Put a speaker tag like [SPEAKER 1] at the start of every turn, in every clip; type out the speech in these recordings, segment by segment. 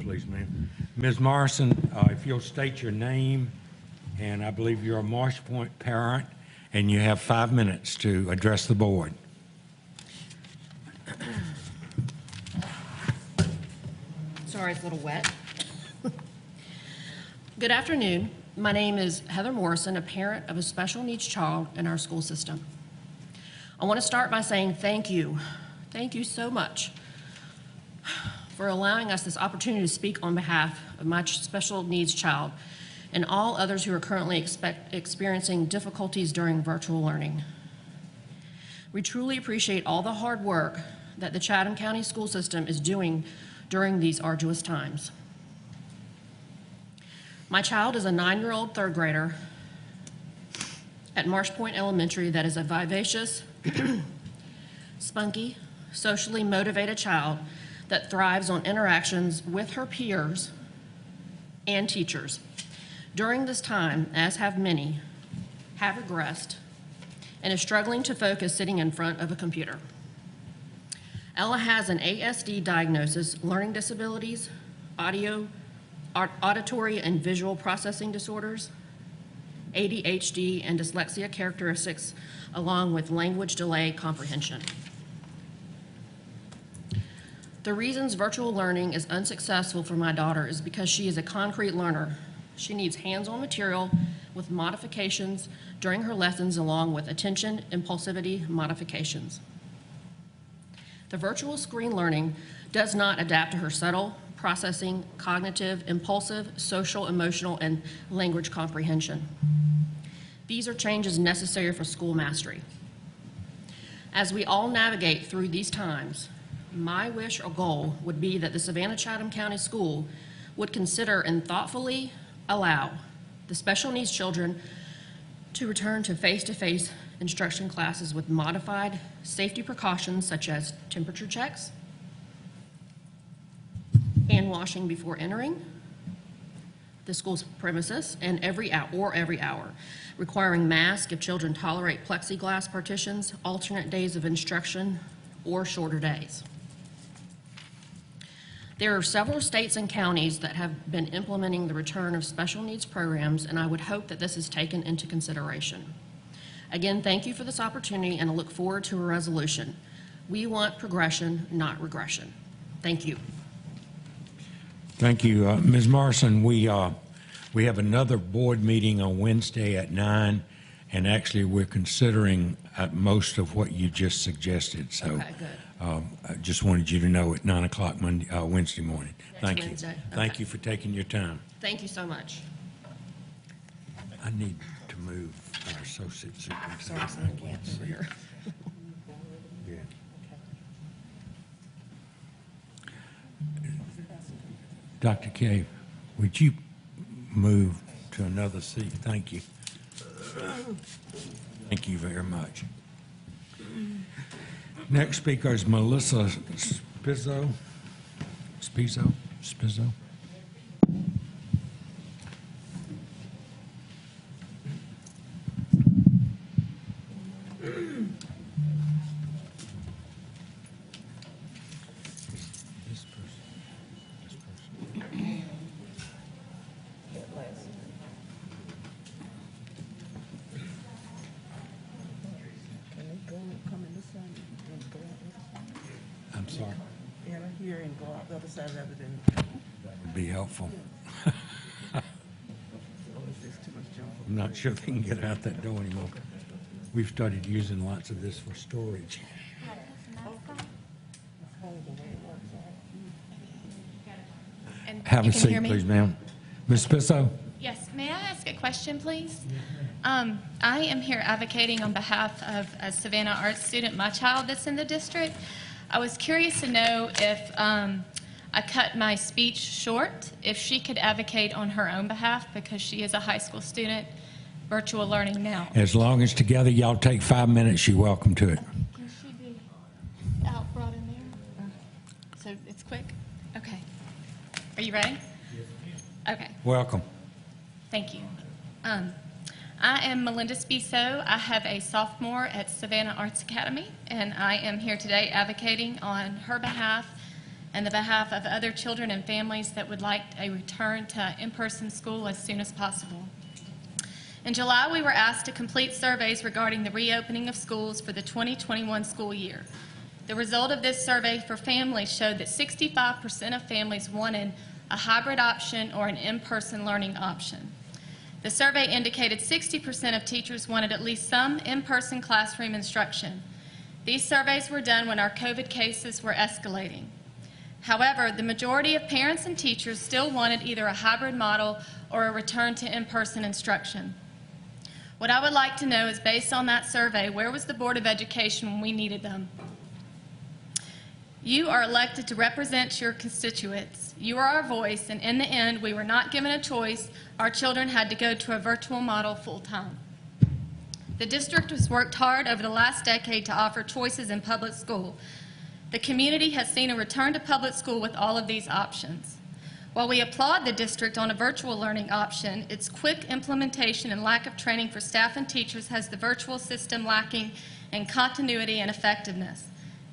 [SPEAKER 1] please, ma'am. Ms. Morrison, if you'll state your name, and I believe you're a Marsh Point parent, and you have 5 minutes to address the board.
[SPEAKER 2] Sorry, it's a little wet. Good afternoon. My name is Heather Morrison, a parent of a special needs child in our school system. I want to start by saying thank you. Thank you so much for allowing us this opportunity to speak on behalf of my special needs child and all others who are currently experiencing difficulties during virtual learning. We truly appreciate all the hard work that the Chatham County school system is doing during these arduous times. My child is a 9-year-old third grader at Marsh Point Elementary that is a vivacious, spunky, socially motivated child that thrives on interactions with her peers and teachers. During this time, as have many, have regressed and is struggling to focus sitting in front of a computer. Ella has an ASD diagnosis, learning disabilities, auditory and visual processing disorders, ADHD and dyslexia characteristics, along with language delay comprehension. The reasons virtual learning is unsuccessful for my daughter is because she is a concrete learner. She needs hands-on material with modifications during her lessons, along with attention impulsivity modifications. The virtual screen learning does not adapt to her subtle processing, cognitive, impulsive, social, emotional, and language comprehension. These are changes necessary for school mastery. As we all navigate through these times, my wish or goal would be that the Savannah-Chatham County School would consider and thoughtfully allow the special needs children to return to face-to-face instruction classes with modified safety precautions such as temperature checks, hand washing before entering the school's premises, and every hour, requiring masks if children tolerate plexiglass partitions, alternate days of instruction, or shorter days. There are several states and counties that have been implementing the return of special needs programs, and I would hope that this is taken into consideration. Again, thank you for this opportunity, and I look forward to a resolution. We want progression, not regression. Thank you.
[SPEAKER 1] Thank you. Ms. Morrison, we have another board meeting on Wednesday at 9, and actually we're considering most of what you just suggested. So
[SPEAKER 2] okay, good.
[SPEAKER 1] I just wanted you to know at 9 o'clock Wednesday morning. Thank you.
[SPEAKER 2] Wednesday. Okay.
[SPEAKER 1] Thank you for taking your time.
[SPEAKER 2] Thank you so much.
[SPEAKER 1] I need to move our associate superintendent.
[SPEAKER 2] Sorry, it's not wet over here.
[SPEAKER 1] Yeah. Dr. Kay, would you move to another seat? Thank you. Thank you very much. Next speaker is Melissa Spizzo. I'm sorry.
[SPEAKER 3] Enter here and go out the other side rather than.
[SPEAKER 1] That would be helpful.
[SPEAKER 3] Oh, there's too much jump.
[SPEAKER 1] I'm not sure they can get out that door anymore. We've started using lots of this for storage.
[SPEAKER 4] And
[SPEAKER 1] Have
[SPEAKER 4] you
[SPEAKER 1] a
[SPEAKER 4] can
[SPEAKER 1] seat,
[SPEAKER 4] hear me?
[SPEAKER 1] please, ma'am. Ms. Spizzo?
[SPEAKER 4] Yes, may I ask a question, please? I am here advocating on behalf of a Savannah Arts student, my child that's in the district. I was curious to know if I cut my speech short, if she could advocate on her own behalf because she is a high school student, virtual learning now.
[SPEAKER 1] As long as together y'all take 5 minutes, you're welcome to it.
[SPEAKER 4] Can she be out brought in there? So it's quick? Okay. Are you ready? Okay.
[SPEAKER 1] Welcome.
[SPEAKER 4] Thank you. I am Melinda Spiso. I have a sophomore at Savannah Arts Academy, and I am here today advocating on her behalf and the behalf of other children and families that would like a return to in-person school as soon as possible. In July, we were asked to complete surveys regarding the reopening of schools for the 2021 school year. The result of this survey for families showed that 65% of families wanted a hybrid option or an in-person learning option. The survey indicated 60% of teachers wanted at least some in-person classroom instruction. These surveys were done when our COVID cases were escalating. However, the majority of parents and teachers still wanted either a hybrid model or a return to in-person instruction. What I would like to know is, based on that survey, where was the Board of Education when we needed them? You are elected to represent your constituents. You are our voice, and in the end, we were not given a choice. Our children had to go to a virtual model full-time. The district has worked hard over the last decade to offer choices in public school. The community has seen a return to public school with all of these options. While we applaud the district on a virtual learning option, its quick implementation and lack of training for staff and teachers has the virtual system lacking in continuity and effectiveness.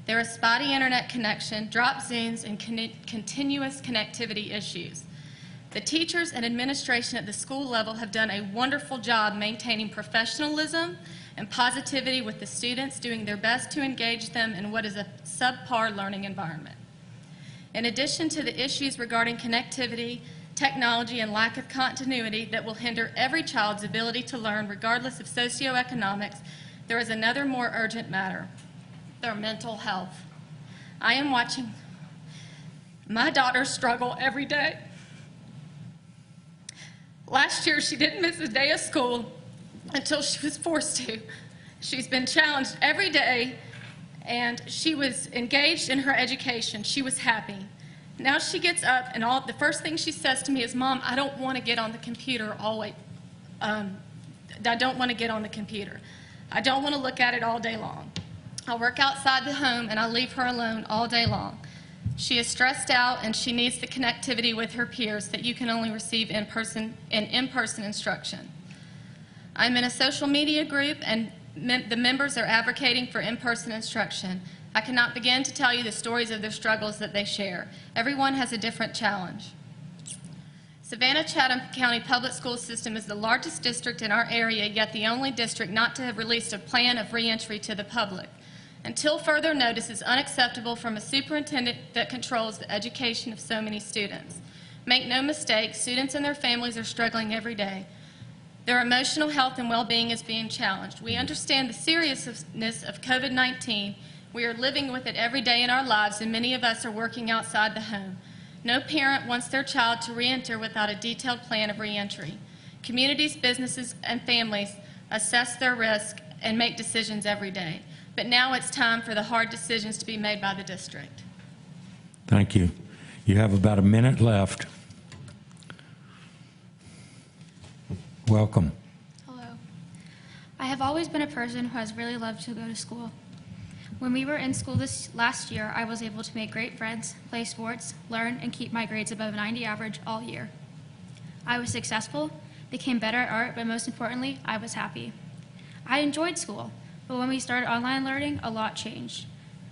[SPEAKER 4] There is spotty internet connection, drop Zooms, and continuous connectivity issues. The teachers and administration at the school level have done a wonderful job maintaining professionalism and positivity with the students, doing their best to engage them in what is a subpar learning environment. In addition to the issues regarding connectivity, technology, and lack of continuity that will hinder every child's ability to learn regardless of socioeconomics, there is another more urgent matter: their mental health. I am watching my daughter struggle every day. Last year, she didn't miss a day of school until she was forced to. She's been challenged every day, and she was engaged in her education. She was happy. Now she gets up, and the first thing she says to me is, "Mom, I don't want to get on the computer always. I don't want to get on the computer. I don't want to look at it all day long. I work outside the home, and I leave her alone all day long." She is stressed out, and she needs the connectivity with her peers that you can only receive in in-person instruction. I'm in a social media group, and the members are advocating for in-person instruction. I cannot begin to tell you the stories of their struggles that they share. Everyone has a different challenge. Savannah-Chatham County Public School System is the largest district in our area, yet the only district not to have released a plan of reentry to the public. Until further notice, is unacceptable from a superintendent that controls the education of so many students. Make no mistake, students and their families are struggling every day. Their emotional health and well-being is being challenged. We understand the seriousness of COVID-19. We are living with it every day in our lives, and many of us are working outside the home. No parent wants their child to reenter without a detailed plan of reentry. Communities, businesses, and families assess their risk and make decisions every day. But now it's time for the hard decisions to be made by the district.
[SPEAKER 1] Thank you. You have about a minute left. Welcome.
[SPEAKER 5] Hello. I have always been a person who has really loved to go to school. When we were in school this last year, I was able to make great friends, play sports, learn, and keep my grades above 90 average all year. I was successful, became better at art, but most importantly, I was happy. I enjoyed school, but when we started online learning, a lot changed.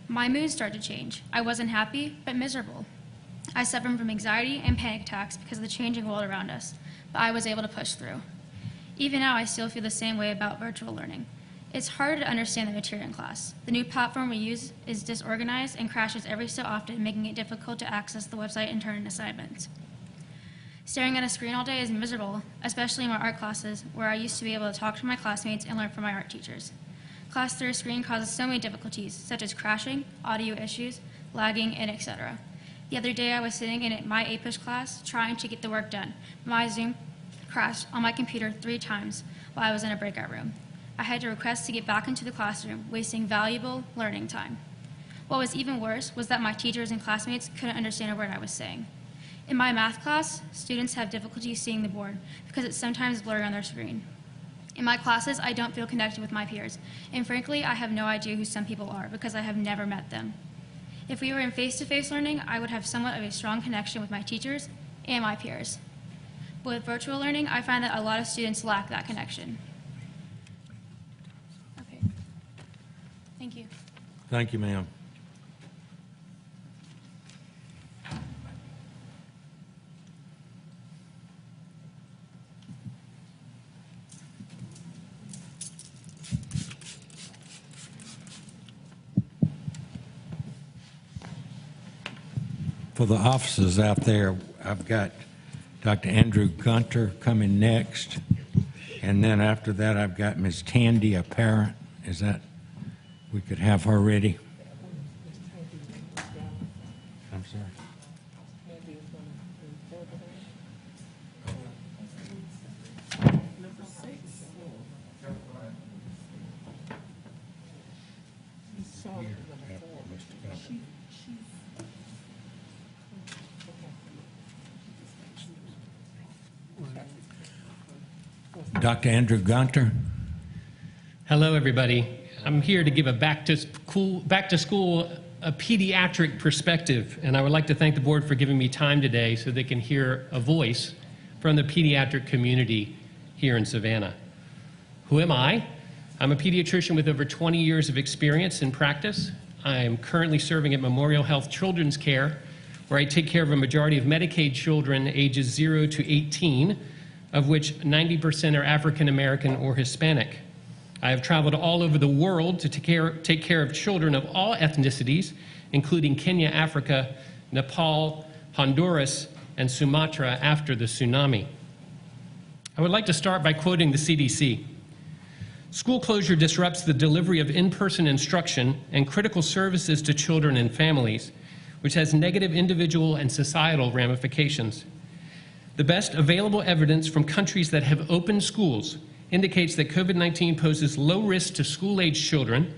[SPEAKER 5] My mood started to change. I wasn't happy, but miserable. I suffered from anxiety and panic attacks because of the changing world around us, but I was able to push through. Even now, I still feel the same way about virtual learning. It's harder to understand the material in class. The new platform we use is disorganized and crashes every so often, making it difficult to access the website and turn in assignments. Staring at a screen all day is miserable, especially in my art classes, where I used to be able to talk to my classmates and learn from my art teachers. Class through a screen causes so many difficulties, such as crashing, audio issues, lagging, and etc. The other day I was sitting in my APUS class trying to get the work done. My Zoom crashed on my computer 3 times while I was in a breakout room. I had to request to get back into the classroom, wasting valuable learning time. What was even worse was that my teachers and classmates couldn't understand a word I was saying. In my math class, students have difficulty seeing the board because it's sometimes blurry on their screen. In my classes, I don't feel connected with my peers, and frankly, I have no idea who some people are because I have never met them. If we were in face-to-face learning, I would have somewhat of a strong connection with my teachers and my peers. But with virtual learning, I find that a lot of students lack that connection. Okay. Thank you.
[SPEAKER 1] Thank you, ma'am. for the officers out there, I've got Dr. Andrew Gunter coming next, and then after that, I've got Ms. Tandy, a parent. Is that, we could have her ready? I'm sorry. Dr. Andrew Gunter.
[SPEAKER 6] Hello, everybody. I'm here to give a back to school a pediatric perspective, and I would like to thank the board for giving me time today so they can hear a voice from the pediatric community here in Savannah. Who am I? I'm a pediatrician with over 20 years of experience in practice. I am currently serving at Memorial Health Children's Care, where I take care of a majority of Medicaid children ages 0 to 18, of which 90% are African American or Hispanic. I have traveled all over the world to take care of children of all ethnicities, including Kenya, Africa, Nepal, Honduras, and Sumatra after the tsunami. I would like to start by quoting the CDC. School closure disrupts the delivery of in-person instruction and critical services to children and families, which has negative individual and societal ramifications. The best available evidence from countries that have opened schools indicates that COVID-19 poses low risk to school-age children,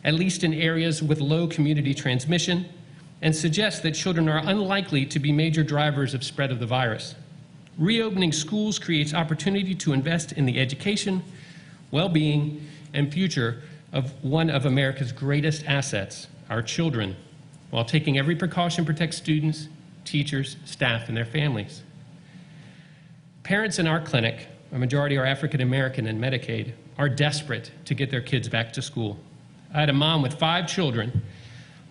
[SPEAKER 6] at least in areas with low community transmission, and suggests that children are unlikely to be major drivers of spread of the virus. Reopening schools creates opportunity to invest in the education, well-being, and future of one of America's greatest assets, our children, while taking every precaution to protect students, teachers, staff, and their families. Parents in our clinic, a majority are African American and Medicaid, are desperate to get their kids back to school. I had a mom with 5 children,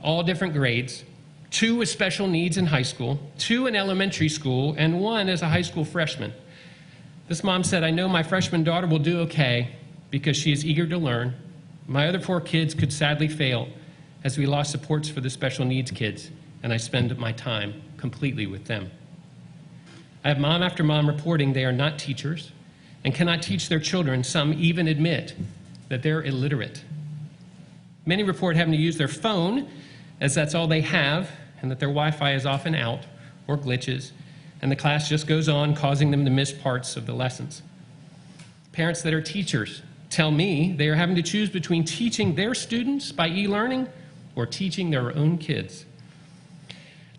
[SPEAKER 6] all different grades, 2 with special needs in high school, 2 in elementary school, and 1 as a high school freshman. This mom said, "I know my freshman daughter will do okay because she is eager to learn. My other 4 kids could sadly fail as we lost supports for the special needs kids, and I spend my time completely with them." I have mom after mom reporting they are not teachers and cannot teach their children. Some even admit that they're illiterate. Many report having to use their phone as that's all they have, and that their Wi-Fi is often out or glitches, and the class just goes on, causing them to miss parts of the lessons. Parents that are teachers tell me they are having to choose between teaching their students by e-learning or teaching their own kids.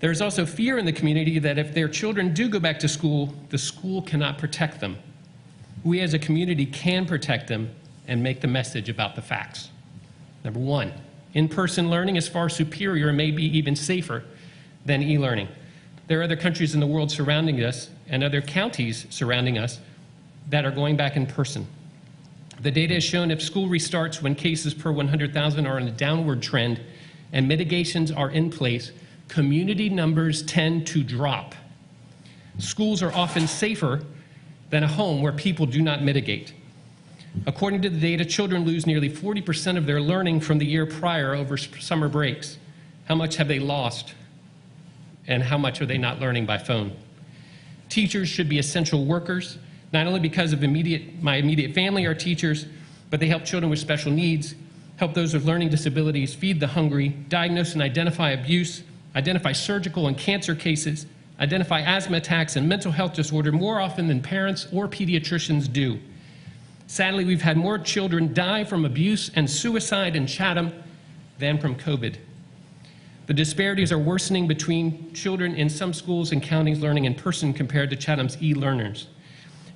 [SPEAKER 6] There is also fear in the community that if their children do go back to school, the school cannot protect them. We as a community can protect them and make the message about the facts. Number 1, in-person learning is far superior and may be even safer than e-learning. There are other countries in the world surrounding us and other counties surrounding us that are going back in person. The data has shown if school restarts when cases per 100,000 are on a downward trend and mitigations are in place, community numbers tend to drop. Schools are often safer than a home where people do not mitigate. According to the data, children lose nearly 40% of their learning from the year prior over summer breaks. How much have they lost? And how much are they not learning by phone? Teachers should be essential workers, not only because of my immediate family are teachers, but they help children with special needs, help those with learning disabilities, feed the hungry, diagnose and identify abuse, identify surgical and cancer cases, identify asthma attacks and mental health disorder more often than parents or pediatricians do. Sadly, we've had more children die from abuse and suicide in Chatham than from COVID. The disparities are worsening between children in some schools and counties learning in person compared to Chatham's e-learners.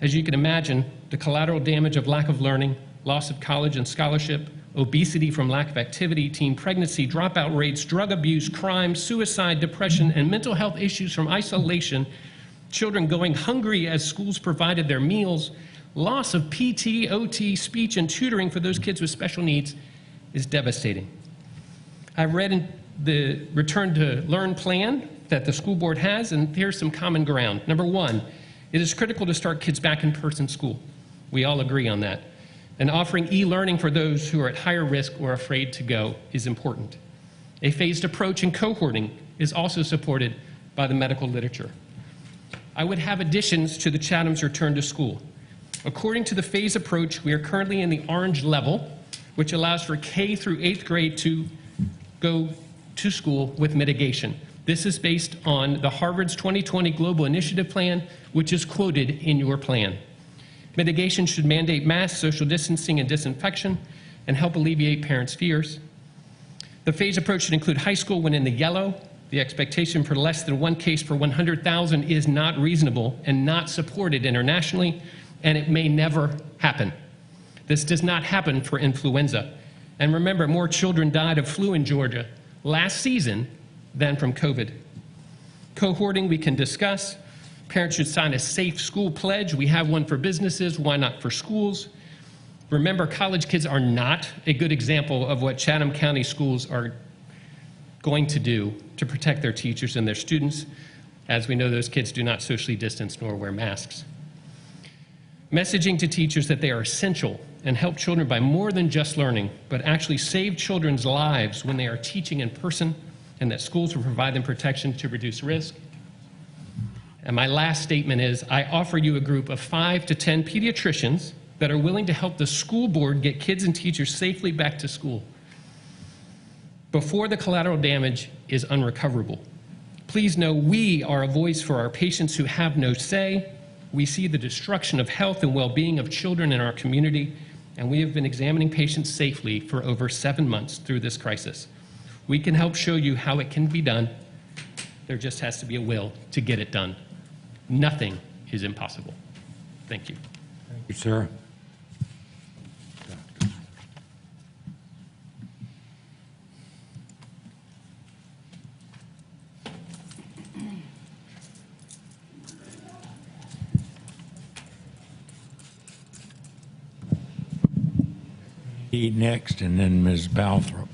[SPEAKER 6] As you can imagine, the collateral damage of lack of learning, loss of college and scholarship, obesity from lack of activity, teen pregnancy, dropout rates, drug abuse, crime, suicide, depression, and mental health issues from isolation, children going hungry as schools provided their meals, loss of PT, OT, speech, and tutoring for those kids with special needs is devastating. I've read in the Return to Learn plan that the school board has, and here's some common ground. Number 1, it is critical to start kids back in person school. We all agree on that. And offering e-learning for those who are at higher risk or afraid to go is important. A phased approach in cohorting is also supported by the medical literature. I would have additions to the Chatham's return to school. According to the phase approach, we are currently in the orange level, which allows for K through 8th grade to go to school with mitigation. This is based on the Harvard's 2020 Global Initiative Plan, which is quoted in your plan. Mitigation should mandate masks, social distancing, and disinfection, and help alleviate parents' fears. The phase approach should include high school when in the yellow. The expectation for less than 1 case per 100,000 is not reasonable and not supported internationally, and it may never happen. This does not happen for influenza. And remember, more children died of flu in Georgia last season than from COVID. Cohorting we can discuss. Parents should sign a safe school pledge. We have one for businesses. Why not for schools? Remember, college kids are not a good example of what Chatham County schools are going to do to protect their teachers and their students. As we know, those kids do not socially distance nor wear masks. Messaging to teachers that they are essential and help children by more than just learning, but actually save children's lives when they are teaching in person, and that schools will provide them protection to reduce risk. And my last statement is, I offer you a group of 5 to 10 pediatricians that are willing to help the school board get kids and teachers safely back to school before the collateral damage is unrecoverable. Please know we are a voice for our patients who have no say. We see the destruction of health and well-being of children in our community, and we have been examining patients safely for over 7 months through this crisis. We can help show you how it can be done. There just has to be a will to get it done. Nothing is impossible. Thank you.
[SPEAKER 1] Thank you, sir. Next, and then Ms. Balthrop.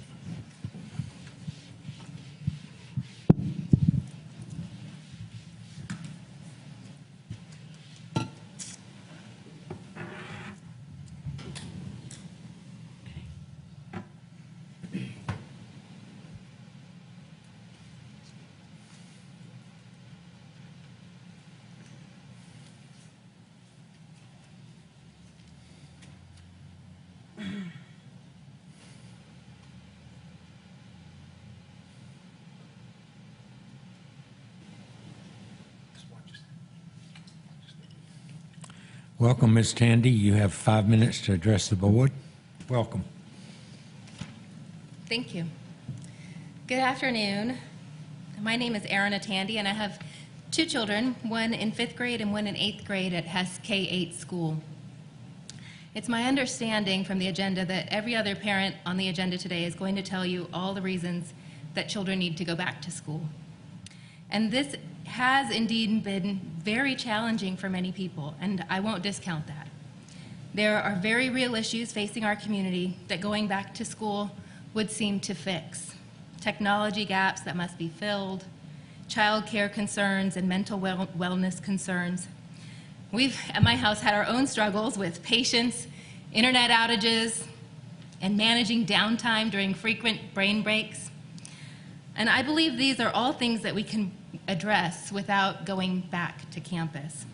[SPEAKER 1] Welcome, Ms. Tandy. You have 5 minutes to address the board. Welcome.
[SPEAKER 7] Thank you. Good afternoon. My name is Erin Tandy, and I have 2 children, one in 5th grade and one in 8th grade at Hess K-8 school. It's my understanding from the agenda that every other parent on the agenda today is going to tell you all the reasons that children need to go back to school. And this has indeed been very challenging for many people, and I won't discount that. There are very real issues facing our community that going back to school would seem to fix. Technology gaps that must be filled, child care concerns, and mental wellness concerns. We've, at my house, had our own struggles with patients, internet outages, and managing downtime during frequent brain breaks. And I believe these are all things that we can address without going back to campus.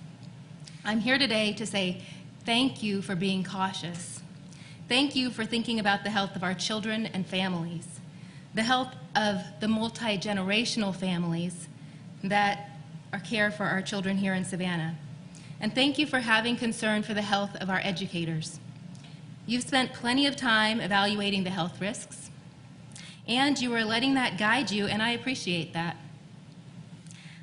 [SPEAKER 7] I'm here today to say thank you for being cautious. Thank you for thinking about the health of our children and families, the health of the multi-generational families that care for our children here in Savannah. And thank you for having concern for the health of our educators. You've spent plenty of time evaluating the health risks, and you are letting that guide you, and I appreciate that.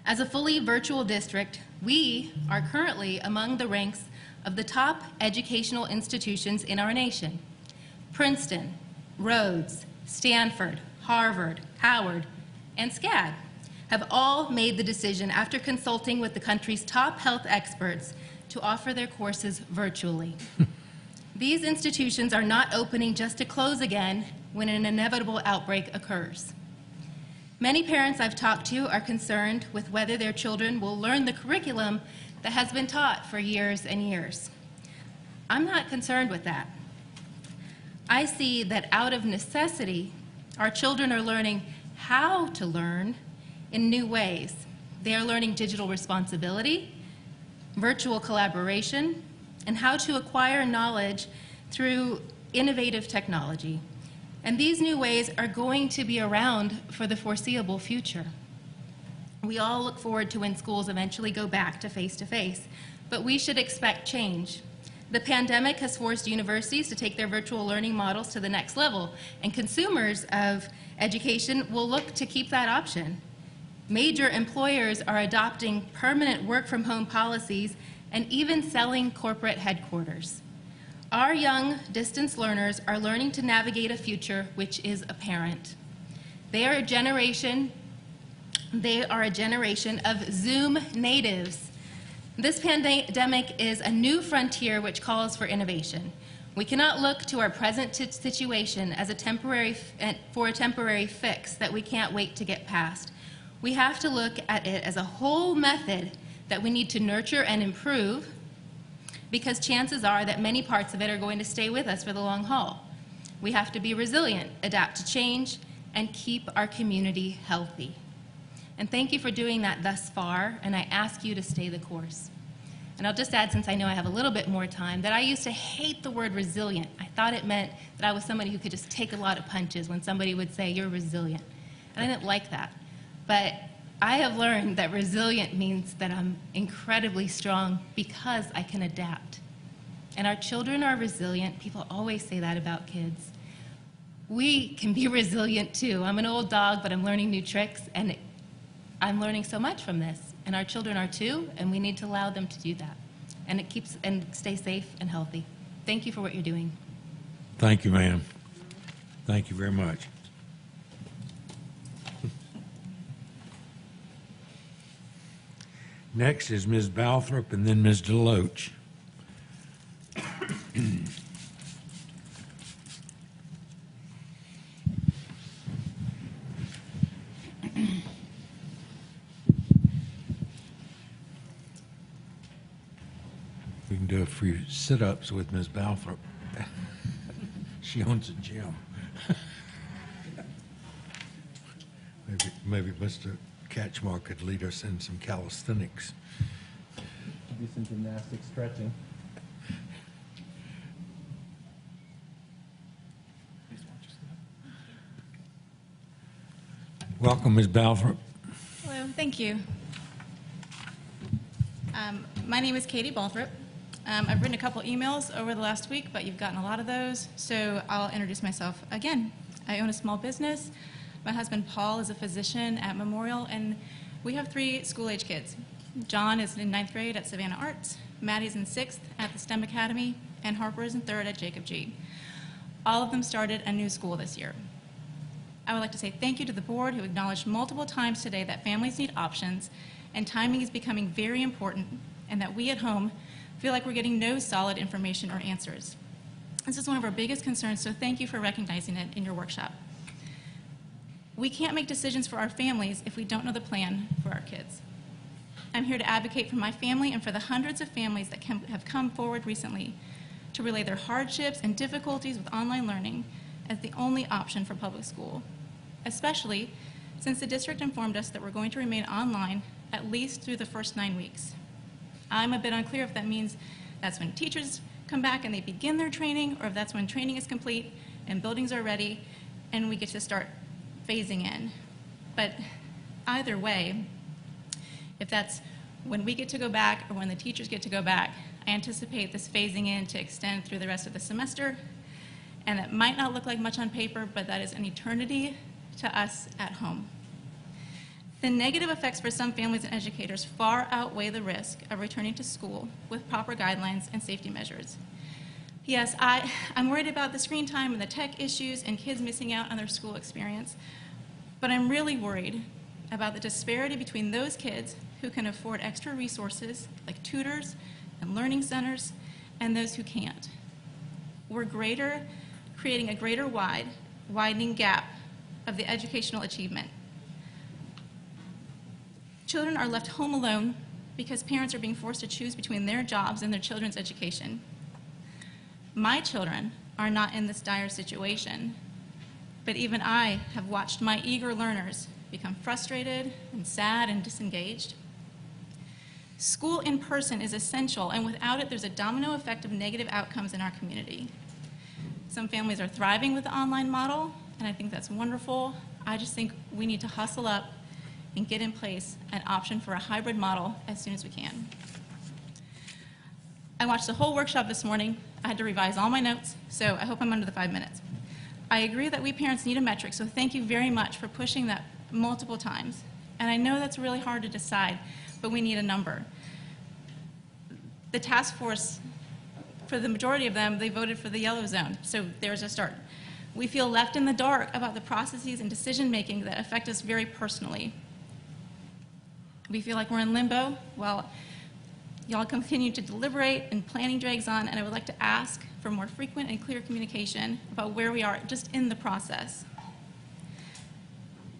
[SPEAKER 7] As a fully virtual district, we are currently among the ranks of the top educational institutions in our nation. Princeton, Rhodes, Stanford, Harvard, Howard, and SCAD have all made the decision after consulting with the country's top health experts to offer their courses virtually. These institutions are not opening just to close again when an inevitable outbreak occurs. Many parents I've talked to are concerned with whether their children will learn the curriculum that has been taught for years and years. I'm not concerned with that. I see that out of necessity, our children are learning how to learn in new ways, They are learning digital responsibility, virtual collaboration, and how to acquire knowledge through innovative technology. And these new ways are going to be around for the foreseeable future. We all look forward to when schools eventually go back to face-to-face, but we should expect change. The pandemic has forced universities to take their virtual learning models to the next level, and consumers of education will look to keep that option. Major employers are adopting permanent work-from-home policies and even selling corporate headquarters. Our young distance learners are learning to navigate a future which is apparent. They are a generation of Zoom natives. This pandemic is a new frontier which calls for innovation. We cannot look to our present situation as a temporary fix that we can't wait to get past. We have to look at it as a whole method that we need to nurture and improve, because chances are that many parts of it are going to stay with us for the long haul. We have to be resilient, adapt to change, and keep our community healthy. And thank you for doing that thus far, and I ask you to stay the course. And I'll just add, since I know I have a little bit more time, that I used to hate the word resilient. I thought it meant that I was somebody who could just take a lot of punches when somebody would say, "You're resilient." And I didn't like that. But I have learned that resilient means that I'm incredibly strong because I can adapt. And our children are resilient. People always say that about kids. We can be resilient too. I'm an old dog, but I'm learning new tricks, and I'm learning so much from this. And our children are too, and we need to allow them to do that. And stay safe and healthy. Thank you for what you're doing.
[SPEAKER 1] Thank you, ma'am. Thank you very much. Next is Ms. Balthrop and then Ms. Deloach. We can do a few sit-ups with Ms. Balthrop. She owns a gym. Maybe Mr. Catchmark could lead us in some calisthenics.
[SPEAKER 8] Do some gymnastic stretching.
[SPEAKER 1] Welcome, Ms. Balthrop.
[SPEAKER 9] Hello, thank you. My name is Katie Balthrop. I've written a couple emails over the last week, but you've gotten a lot of those, so I'll introduce myself again. I own a small business. My husband Paul is a physician at Memorial, and we have 3 school-age kids. John is in 9th grade at Savannah Arts, Maddie's in 6th at the STEM Academy, and Harper is in 3rd at Jacob G. All of them started a new school this year. I would like to say thank you to the board, who acknowledged multiple times today that families need options and timing is becoming very important, and that we at home feel like we're getting no solid information or answers. This is one of our biggest concerns, so thank you for recognizing it in your workshop. We can't make decisions for our families if we don't know the plan for our kids. I'm here to advocate for my family and for the hundreds of families that have come forward recently to relay their hardships and difficulties with online learning as the only option for public school, especially since the district informed us that we're going to remain online at least through the first 9 weeks. I'm a bit unclear if that means that's when teachers come back and they begin their training, or if that's when training is complete and buildings are ready and we get to start phasing in. But either way, if that's when we get to go back or when the teachers get to go back, I anticipate this phasing in to extend through the rest of the semester, and that might not look like much on paper, but that is an eternity to us at home. The negative effects for some families and educators far outweigh the risk of returning to school with proper guidelines and safety measures. Yes, I'm worried about the screen time and the tech issues and kids missing out on their school experience, but I'm really worried about the disparity between those kids who can afford extra resources like tutors and learning centers and those who can't. We're creating a greater widening gap of the educational achievement. Children are left home alone because parents are being forced to choose between their jobs and their children's education. My children are not in this dire situation, but even I have watched my eager learners become frustrated and sad and disengaged. School in person is essential, and without it, there's a domino effect of negative outcomes in our community. Some families are thriving with the online model, and I think that's wonderful. I just think we need to hustle up and get in place an option for a hybrid model as soon as we can. I watched the whole workshop this morning. I had to revise all my notes, so I hope I'm under the 5 minutes. I agree that we parents need a metric, so thank you very much for pushing that multiple times. And I know that's really hard to decide, but we need a number. The task force, for the majority of them, they voted for the yellow zone, so there's a start. We feel left in the dark about the processes and decision-making that affect us very personally. We feel like we're in limbo while y'all continue to deliberate and planning drags on, and I would like to ask for more frequent and clear communication about where we are just in the process.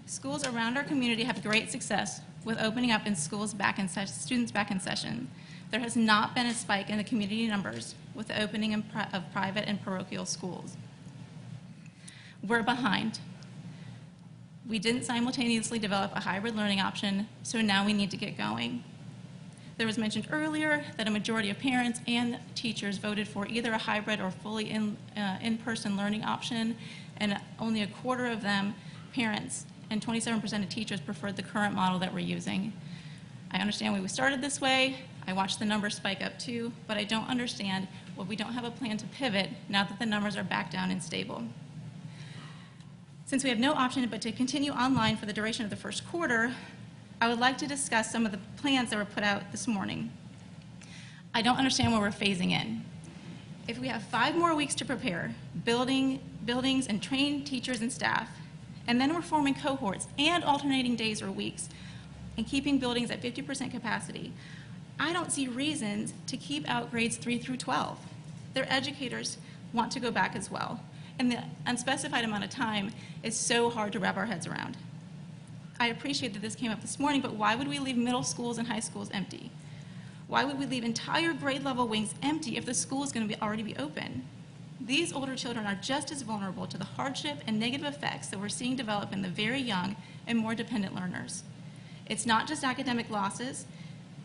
[SPEAKER 9] Schools around our community have great success with opening up in schools back in students back in session. There has not been a spike in the community numbers with the opening of private and parochial schools. We're behind. We didn't simultaneously develop a hybrid learning option, so now we need to get going. There was mentioned earlier that a majority of parents and teachers voted for either a hybrid or fully in-person learning option, and only a quarter of them, parents, and 27% of teachers preferred the current model that we're using. I understand why we started this way. I watched the numbers spike up too, but I don't understand why we don't have a plan to pivot now that the numbers are back down and stable. Since we have no option but to continue online for the duration of the first quarter, I would like to discuss some of the plans that were put out this morning. I don't understand where we're phasing in. If we have 5 more weeks to prepare, buildings and train teachers and staff, and then we're forming cohorts and alternating days or weeks, and keeping buildings at 50% capacity, I don't see reasons to keep out grades 3 through 12. Their educators want to go back as well, and the unspecified amount of time is so hard to wrap our heads around. I appreciate that this came up this morning, but why would we leave middle schools and high schools empty? Why would we leave entire grade level wings empty if the school is going to already be open? These older children are just as vulnerable to the hardship and negative effects that we're seeing develop in the very young and more dependent learners. It's not just academic losses,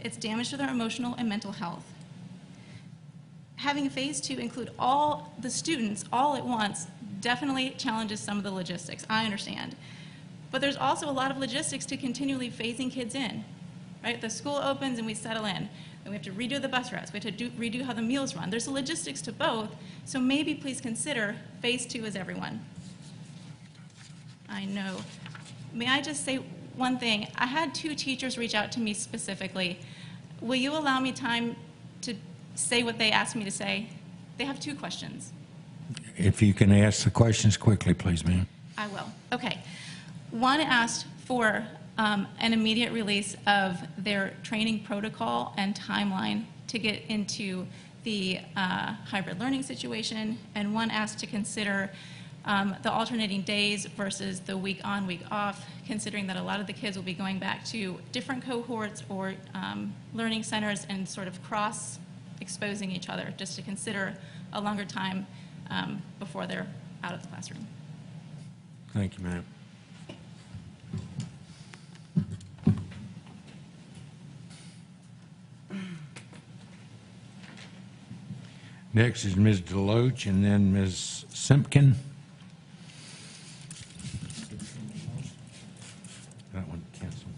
[SPEAKER 9] it's damage to their emotional and mental health. Having phase 2 include all the students all at once definitely challenges some of the logistics, I understand. But there's also a lot of logistics to continually phasing kids in, right? The school opens and we settle in, and we have to redo the bus routes, we have to redo how the meals run. There's logistics to both, so maybe please consider phase 2 as everyone. I know. May I just say one thing? I had 2 teachers reach out to me specifically. Will you allow me time to say what they asked me to say? They have 2 questions.
[SPEAKER 1] If you can ask the questions quickly, please, ma'am.
[SPEAKER 9] I will. Okay. One asked for an immediate release of their training protocol and timeline to get into the hybrid learning situation, and one asked to consider the alternating days versus the week on, week off, considering that a lot of the kids will be going back to different cohorts or learning centers and sort of cross-exposing each other, just to consider a longer time before they're out of the classroom.
[SPEAKER 1] Thank you, ma'am. Next is Ms. Deloach and then Ms. Simpkin. That one canceled.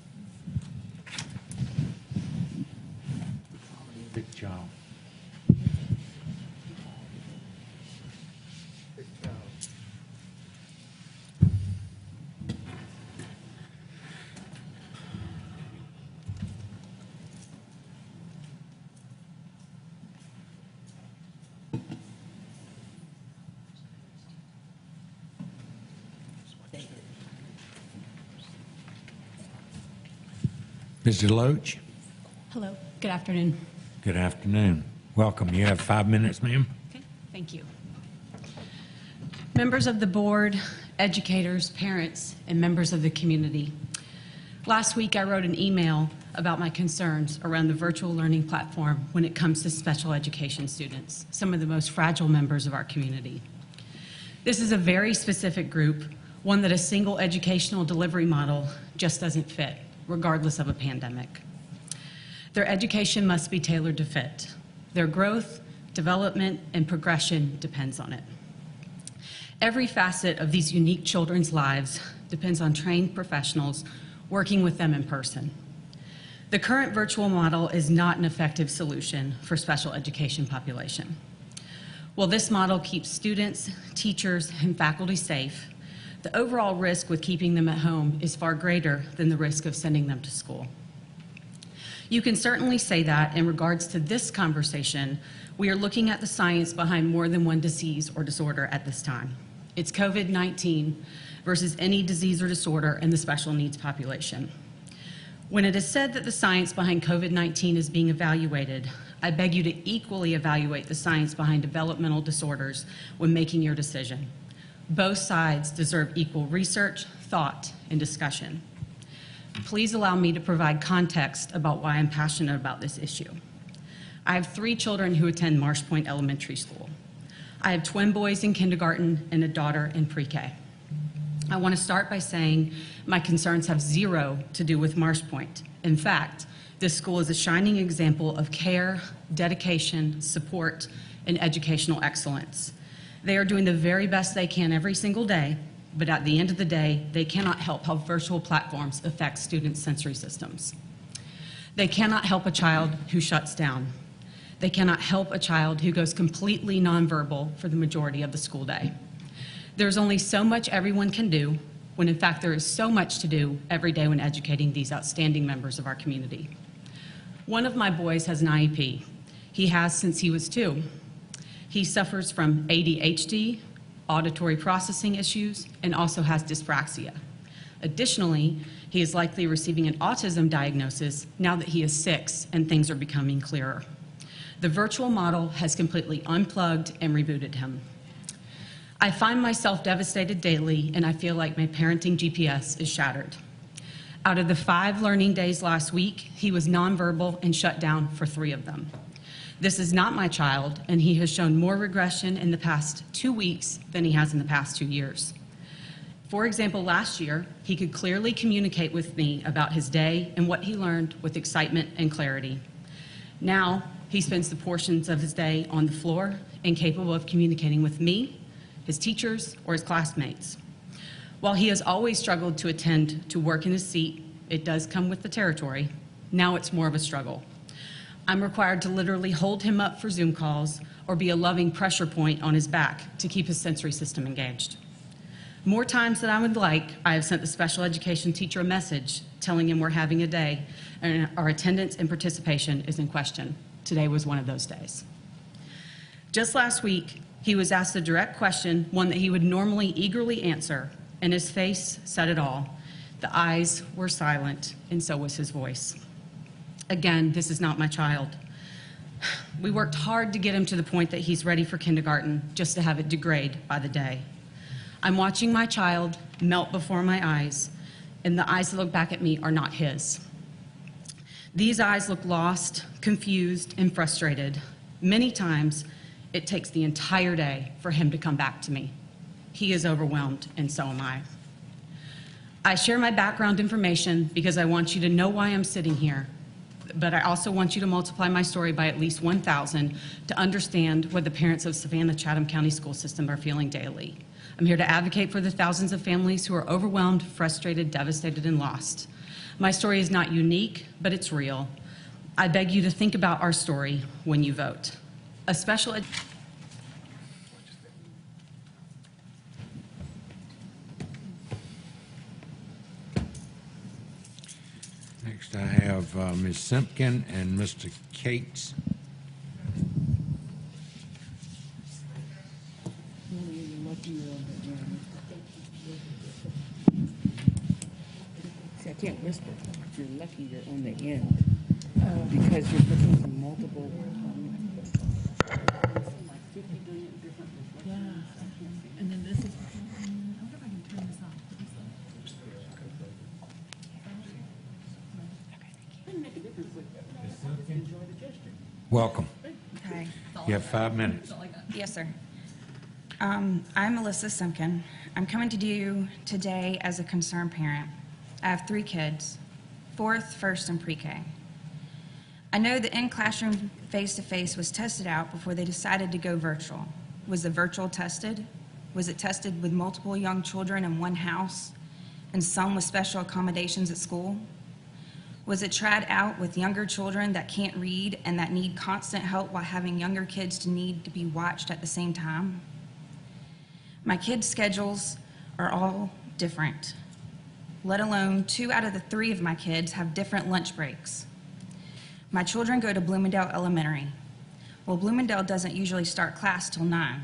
[SPEAKER 1] Big job. Ms. Deloach.
[SPEAKER 10] Hello, good afternoon.
[SPEAKER 1] Good afternoon. Welcome. You have 5 minutes, ma'am.
[SPEAKER 10] Okay, thank you. Members of the board, educators, parents, and members of the community. Last week, I wrote an email about my concerns around the virtual learning platform when it comes to special education students, some of the most fragile members of our community. This is a very specific group one that a single educational delivery model just doesn't fit, regardless of a pandemic. Their education must be tailored to fit. Their growth, development, and progression depends on it. Every facet of these unique children's lives depends on trained professionals working with them in person. The current virtual model is not an effective solution for special education population. While this model keeps students, teachers, and faculty safe, the overall risk with keeping them at home is far greater than the risk of sending them to school. You can certainly say that in regards to this conversation, we are looking at the science behind more than one disease or disorder at this time. It's COVID-19 versus any disease or disorder in the special needs population. When it is said that the science behind COVID-19 is being evaluated, I beg you to equally evaluate the science behind developmental disorders when making your decision. Both sides deserve equal research, thought, and discussion. Please allow me to provide context about why I'm passionate about this issue. I have 3 children who attend Marsh Point Elementary School. I have twin boys in kindergarten and a daughter in pre-K. I want to start by saying my concerns have zero to do with Marsh Point. In fact, this school is a shining example of care, dedication, support, and educational excellence. They are doing the very best they can every single day, but at the end of the day, they cannot help how virtual platforms affect students' sensory systems. They cannot help a child who shuts down. They cannot help a child who goes completely nonverbal for the majority of the school day. There's only so much everyone can do, when in fact there is so much to do every day when educating these outstanding members of our community. One of my boys has an IEP. He has since he was 2. He suffers from ADHD, auditory processing issues, and also has dyspraxia. Additionally, he is likely receiving an autism diagnosis now that he is 6 and things are becoming clearer. The virtual model has completely unplugged and rebooted him. I find myself devastated daily, and I feel like my parenting GPS is shattered. Out of the 5 learning days last week, he was nonverbal and shut down for 3 of them. This is not my child, and he has shown more regression in the past 2 weeks than he has in the past 2 years. For example, last year, he could clearly communicate with me about his day and what he learned with excitement and clarity. Now, he spends the portions of his day on the floor, incapable of communicating with me, his teachers, or his classmates. While he has always struggled to attend to work in his seat, it does come with the territory. Now it's more of a struggle. I'm required to literally hold him up for Zoom calls or be a loving pressure point on his back to keep his sensory system engaged. More times than I would like, I have sent the special education teacher a message telling him we're having a day and our attendance and participation is in question. Today was one of those days. Just last week, he was asked a direct question, one that he would normally eagerly answer, and his face said it all. The eyes were silent, and so was his voice. Again, this is not my child. We worked hard to get him to the point that he's ready for kindergarten, just to have it degrade by the day. I'm watching my child melt before my eyes, and the eyes that look back at me are not his. These eyes look lost, confused, and frustrated. Many times, it takes the entire day for him to come back to me. He is overwhelmed, and so am I. I share my background information because I want you to know why I'm sitting here, but I also want you to multiply my story by at least 1,000 to understand what the parents of Savannah-Chatham County school system are feeling daily. I'm here to advocate for the thousands of families who are overwhelmed, frustrated, devastated, and lost. My story is not unique, but it's real. I beg you to think about our story when you vote. A special
[SPEAKER 1] Next, I have Ms. Simpkin and Mr. Cates.
[SPEAKER 3] See, I can't whisper. You're lucky you're on the end because you're looking for multiple. Yeah, and then this is. I wonder if I can turn this off.
[SPEAKER 1] Welcome.
[SPEAKER 11] Hi.
[SPEAKER 1] You have 5 minutes.
[SPEAKER 11] Yes, sir. I'm Melissa Simpkin. I'm coming to you today as a concerned parent. I have 3 kids, 4th, 1st, and pre-K. I know the in-classroom face-to-face was tested out before they decided to go virtual. Was the virtual tested? Was it tested with multiple young children in one house and some with special accommodations at school? Was it tried out with younger children that can't read and that need constant help while having younger kids to need to be watched at the same time? My kids' schedules are all different, let alone 2 out of the 3 of my kids have different lunch breaks. My children go to Bloomingdale Elementary. Well, Bloomingdale doesn't usually start class till 9.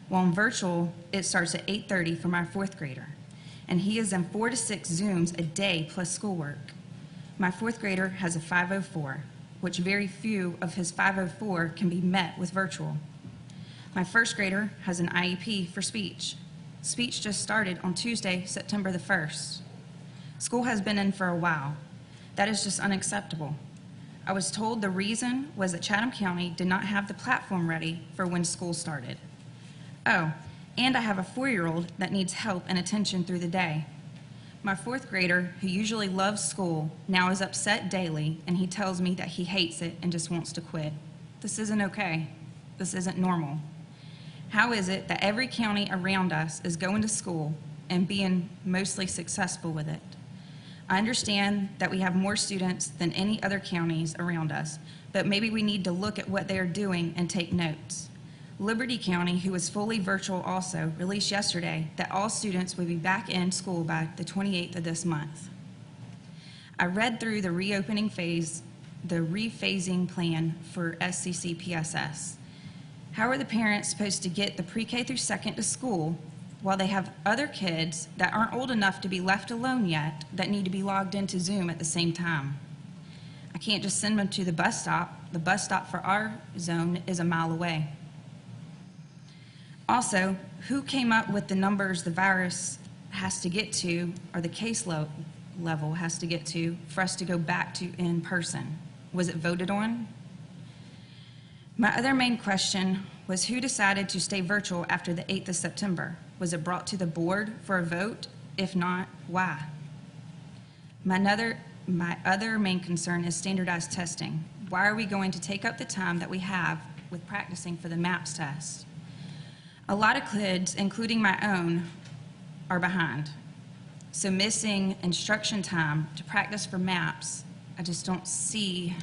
[SPEAKER 11] While in virtual, it starts at 8:30 for my 4th grader, and he is in 4 to 6 Zooms a day plus schoolwork. My 4th grader has a 504, which very few of his 504 can be met with virtual. My 1st grader has an IEP for speech. Speech just started on Tuesday, September the 1st. School has been in for a while. That is just unacceptable. I was told the reason was that Chatham County did not have the platform ready for when school started. Oh, and I have a 4-year-old that needs help and attention through the day. My 4th grader, who usually loves school, now is upset daily, and he tells me that he hates it and just wants to quit. This isn't okay. This isn't normal. How is it that every county around us is going to school and being mostly successful with it? I understand that we have more students than any other counties around us, but maybe we need to look at what they are doing and take notes. Liberty County, who is fully virtual also, released yesterday that all students will be back in school by the 28th of this month. I read through the reopening phase, the rephasing plan for SCCPSS. How are the parents supposed to get the pre-K through 2nd to school while they have other kids that aren't old enough to be left alone yet that need to be logged into Zoom at the same time? I can't just send them to the bus stop. The bus stop for our zone is a mile away. Also, who came up with the numbers the virus has to get to, or the case level has to get to, for us to go back to in person? Was it voted on? My other main question was who decided to stay virtual after the 8th of September? Was it brought to the board for a vote? If not, why? My other main concern is standardized testing. Why are we going to take up the time that we have with practicing for the MAPS test? A lot of kids, including my own, are behind. So missing instruction time to practice for MAPS, I just don't see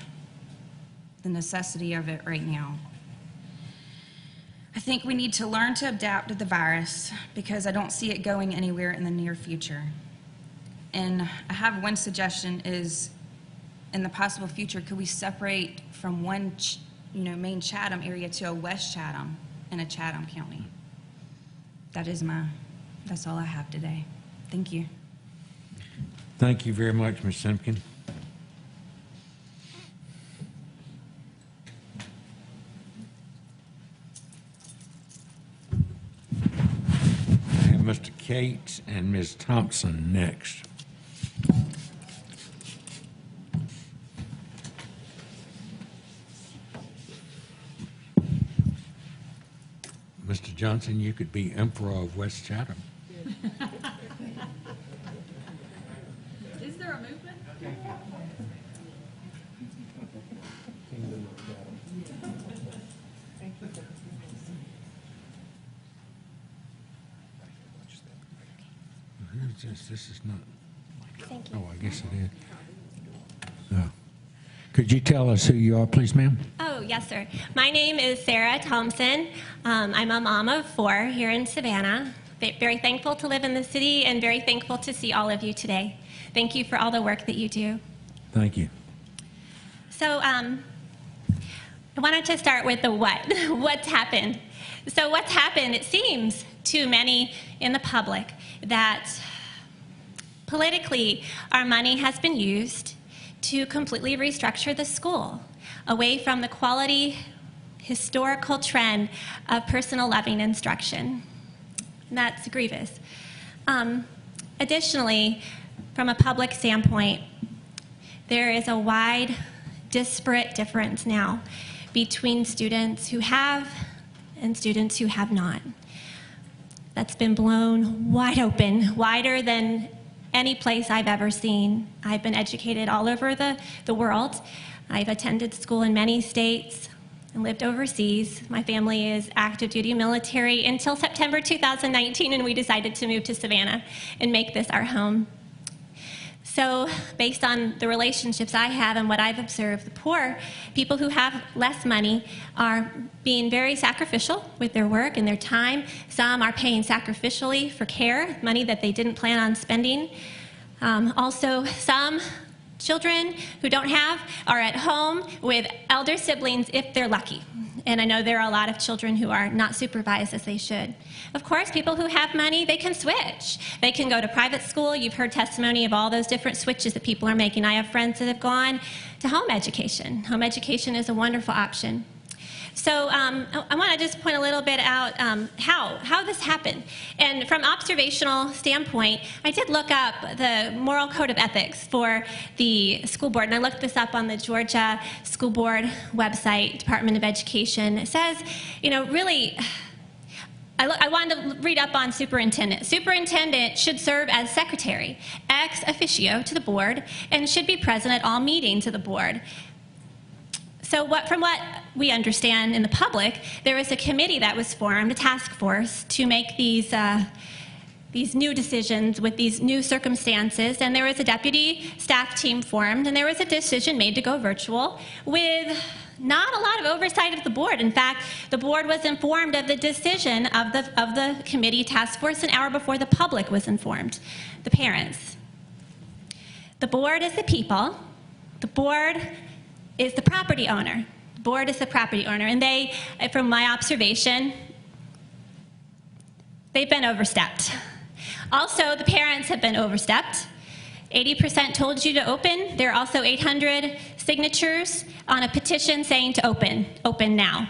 [SPEAKER 11] the necessity of it right now. I think we need to learn to adapt to the virus because I don't see it going anywhere in the near future. And I have one suggestion is, in the possible future, could we separate from one main Chatham area to a West Chatham in a Chatham County? That's all I have today. Thank you.
[SPEAKER 1] Thank you very much, Ms. Simpkin. I have Mr. Cates and Ms. Thompson next. Mr. Johnson, you could be Emperor of West Chatham.
[SPEAKER 3] Is there a movement?
[SPEAKER 1] Who's this? This is not.
[SPEAKER 12] Thank you.
[SPEAKER 1] Oh, I guess it is. Oh. Could you tell us who you are, please, ma'am?
[SPEAKER 12] Oh, yes, sir. My name is Sarah Thompson. I'm a mom of 4 here in Savannah. Very thankful to live in the city and very thankful to see all of you today. Thank you for all the work that you do.
[SPEAKER 1] Thank you.
[SPEAKER 12] So I wanted to start with the what. What's happened? So what's happened, it seems to many in the public that politically our money has been used to completely restructure the school away from the quality, historical trend of personal loving instruction. And that's grievous. Additionally, from a public standpoint, there is a wide, disparate difference now between students who have and students who have not. that's been blown wide open, wider than any place I've ever seen. I've been educated all over the world. I've attended school in many states and lived overseas. My family is active duty military until September 2019, and we decided to move to Savannah and make this our home. So based on the relationships I have and what I've observed, the poor, people who have less money, are being very sacrificial with their work and their time. Some are paying sacrificially for care, money that they didn't plan on spending. Also, some children who don't have are at home with elder siblings if they're lucky. And I know there are a lot of children who are not supervised as they should. Of course, people who have money, they can switch. They can go to private school. You've heard testimony of all those different switches that people are making. I have friends that have gone to home education. Home education is a wonderful option. So I want to just point a little bit out how this happened. And from observational standpoint, I did look up the moral code of ethics for the school board, and I looked this up on the Georgia School Board website, Department of Education. It says, you know, really, I wanted to read up on superintendent. Superintendent should serve as secretary, ex officio to the board, and should be present at all meetings of the board. So from what we understand in the public, there was a committee that was formed, a task force, to make these new decisions with these new circumstances, and there was a deputy staff team formed, and there was a decision made to go virtual with not a lot of oversight of the board. In fact, the board was informed of the decision of the committee task force an hour before the public was informed, the parents. The board is the people. The board is the property owner. The board is the property owner, and they, from my observation, they've been overstepped. Also, the parents have been overstepped. 80% told you to open. There are also 800 signatures on a petition saying to open now.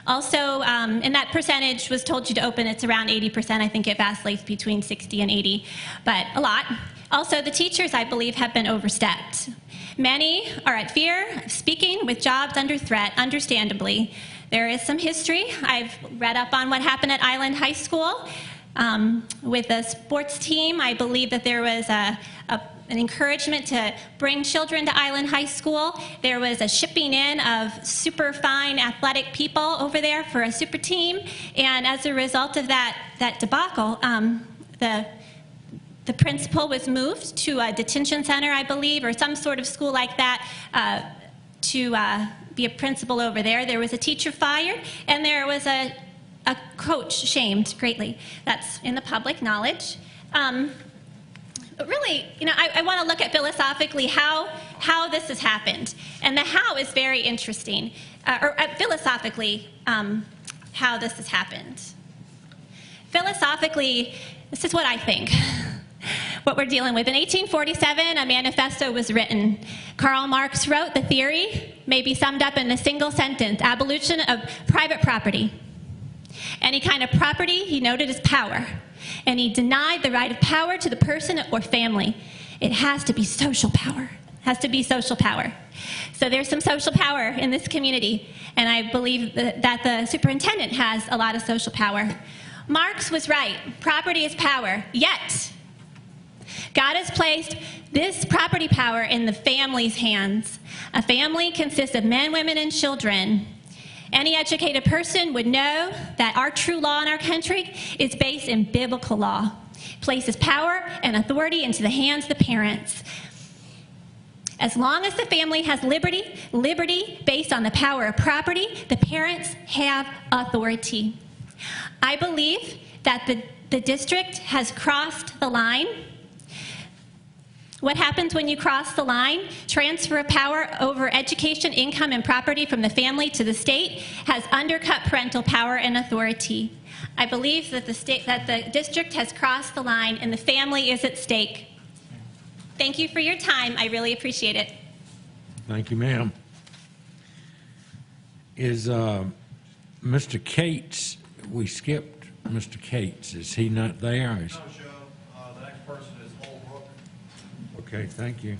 [SPEAKER 12] Also, and that percentage was told you to open, it's around 80%. I think it vacillates between 60 and 80, but a lot. Also, the teachers, I believe, have been overstepped. Many are at fear of speaking with jobs under threat, understandably. There is some history. I've read up on what happened at Island High School. With the sports team, I believe that there was an encouragement to bring children to Island High School. There was a shipping in of super fine athletic people over there for a super team, and as a result of that debacle, the principal was moved to a detention center, I believe, or some sort of school like that, to be a principal over there. There was a teacher fired, and there was a coach shamed greatly. That's in the public knowledge. But really, you know, I want to look at philosophically how this has happened. And the how is very interesting, philosophically, how this has happened. Philosophically, this is what I think. What we're dealing with. In 1847, a manifesto was written. Karl Marx wrote, the theory may be summed up in a single sentence: abolition of private property. Any kind of property, he noted, is power. And he denied the right of power to the person or family. It has to be social power. It has to be social power. So there's some social power in this community, and I believe that the superintendent has a lot of social power. Marx was right. Property is power. Yet, God has placed this property power in the family's hands. A family consists of men, women, and children. Any educated person would know that our true law in our country is based in biblical law. It places power and authority into the hands of the parents. As long as the family has liberty based on the power of property, the parents have authority. I believe that the district has crossed the line. What happens when you cross the line? Transfer of power over education, income, and property from the family to the state has undercut parental power and authority. I believe that the district has crossed the line and the family is at stake. Thank you for your time. I really appreciate it.
[SPEAKER 1] Thank you, ma'am. Is Mr. Cates, we skipped Mr. Cates. Is he not there?
[SPEAKER 13] No, Joe. The next person is Holbrook.
[SPEAKER 1] Okay, thank you.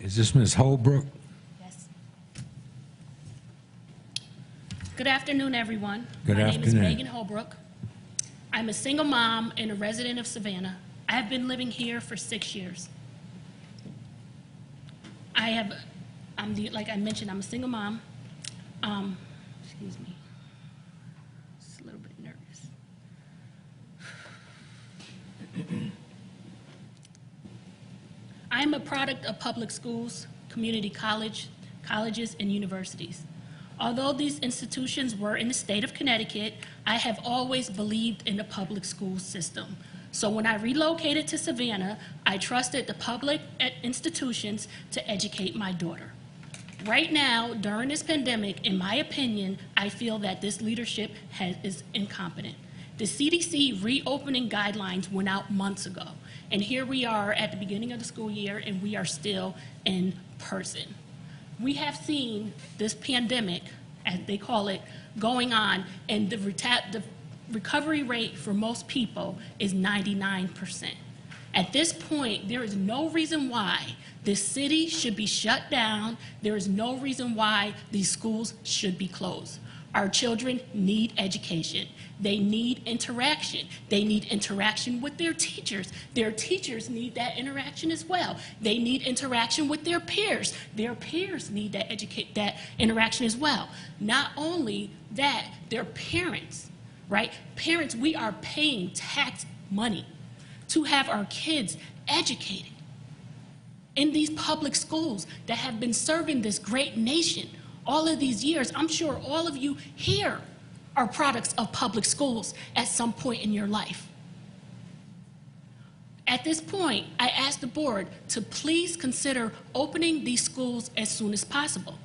[SPEAKER 1] Is this Ms. Holbrook?
[SPEAKER 14] Yes. Good afternoon, everyone.
[SPEAKER 1] Good
[SPEAKER 14] My name is
[SPEAKER 1] afternoon.
[SPEAKER 14] Megan Holbrook. I'm a single mom and a resident of Savannah. I have been living here for 6 years. Like I mentioned, I'm a single mom. Excuse me. Just a little bit nervous. I am a product of public schools, community colleges, and universities. Although these institutions were in the state of Connecticut, I have always believed in the public school system. So when I relocated to Savannah, I trusted the public institutions to educate my daughter. Right now, during this pandemic, in my opinion, I feel that this leadership is incompetent. The CDC reopening guidelines went out months ago, and here we are at the beginning of the school year, and we are still in person. We have seen this pandemic, as they call it, going on, and the recovery rate for most people is 99%. At this point, there is no reason why this city should be shut down. There is no reason why these schools should be closed. Our children need education. They need interaction. They need interaction with their teachers. Their teachers need that interaction as well. They need interaction with their peers. Their peers need that interaction as well. Not only that, their parents, right? Parents, we are paying tax money to have our kids educated in these public schools that have been serving this great nation all of these years. I'm sure all of you here are products of public schools at some point in your life. At this point, I ask the board to please consider opening these schools as soon as possible.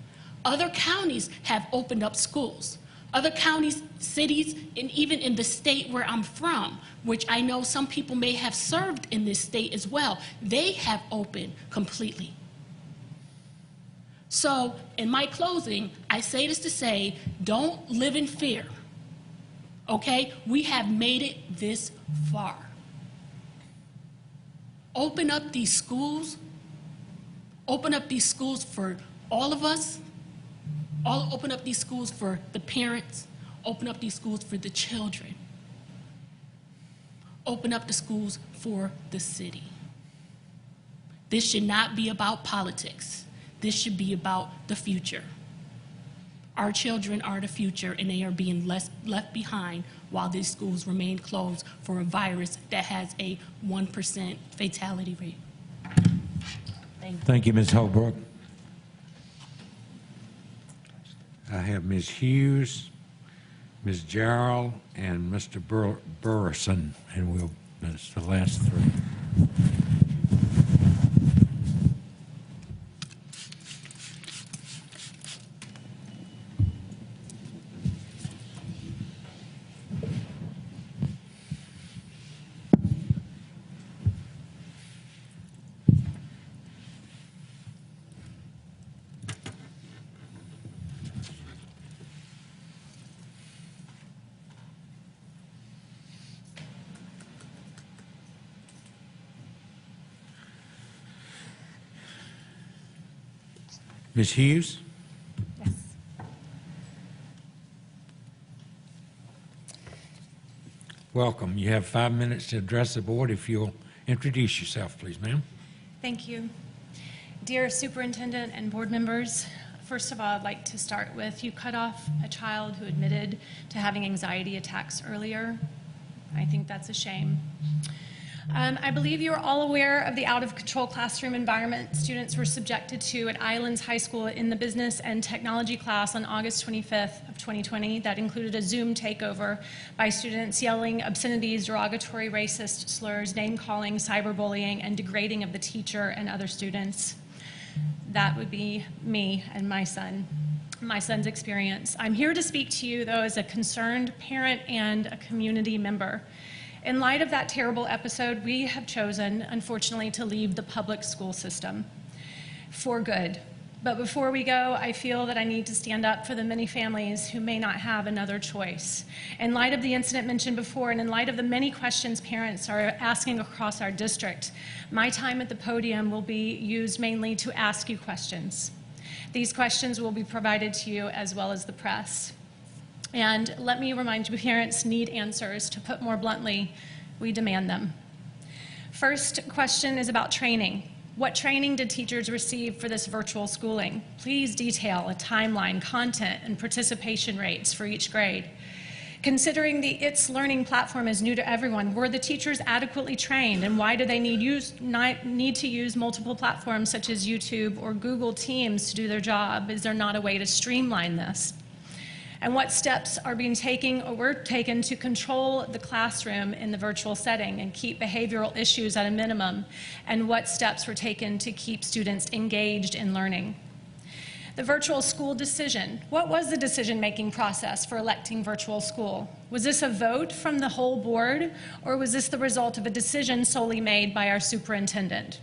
[SPEAKER 14] Other counties have opened up schools. Other counties, cities, and even in the state where I'm from, which I know some people may have served in this state as well, they have opened completely. So in my closing, I say this to say, don't live in fear, okay? We have made it this far. Open up these schools. Open up these schools for all of us. Open up these schools for the parents. Open up these schools for the children. Open up the schools for the city. This should not be about politics. This should be about the future. Our children are the future, and they are being left behind while these schools remain closed for a virus that has a 1% fatality rate.
[SPEAKER 1] Thank you, Ms. Holbrook. I have Ms. Hughes, Ms. Jarrell, and Mr. Burrison, and that's the last three. Ms. Hughes?
[SPEAKER 15] Yes.
[SPEAKER 1] Welcome. You have 5 minutes to address the board. If you'll introduce yourself, please, ma'am.
[SPEAKER 15] Thank you. Dear Superintendent and board members, first of all, I'd like to start with you cut off a child who admitted to having anxiety attacks earlier. I think that's a shame. I believe you're all aware of the out-of-control classroom environment students were subjected to at Islands High School in the business and technology class on August 25th of 2020. That included a Zoom takeover by students yelling obscenities, derogatory racist slurs, name-calling, cyberbullying, and degrading of the teacher and other students. That would be me and my son's experience. I'm here to speak to you, though, as a concerned parent and a community member. In light of that terrible episode, we have chosen, unfortunately, to leave the public school system for good. But before we go, I feel that I need to stand up for the many families who may not have another choice. In light of the incident mentioned before, and in light of the many questions parents are asking across our district, my time at the podium will be used mainly to ask you questions. These questions will be provided to you as well as the press. And let me remind you, parents need answers. To put more bluntly, we demand them. First question is about training. What training did teachers receive for this virtual schooling? Please detail a timeline, content, and participation rates for each grade. Considering the ITS learning platform is new to everyone, were the teachers adequately trained, and why do they need to use multiple platforms such as YouTube or Google Teams to do their job? Is there not a way to streamline this? And what steps are being taken or were taken to control the classroom in the virtual setting and keep behavioral issues at a minimum? And what steps were taken to keep students engaged in learning? The virtual school decision. What was the decision-making process for electing virtual school? Was this a vote from the whole board, or was this the result of a decision solely made by our superintendent?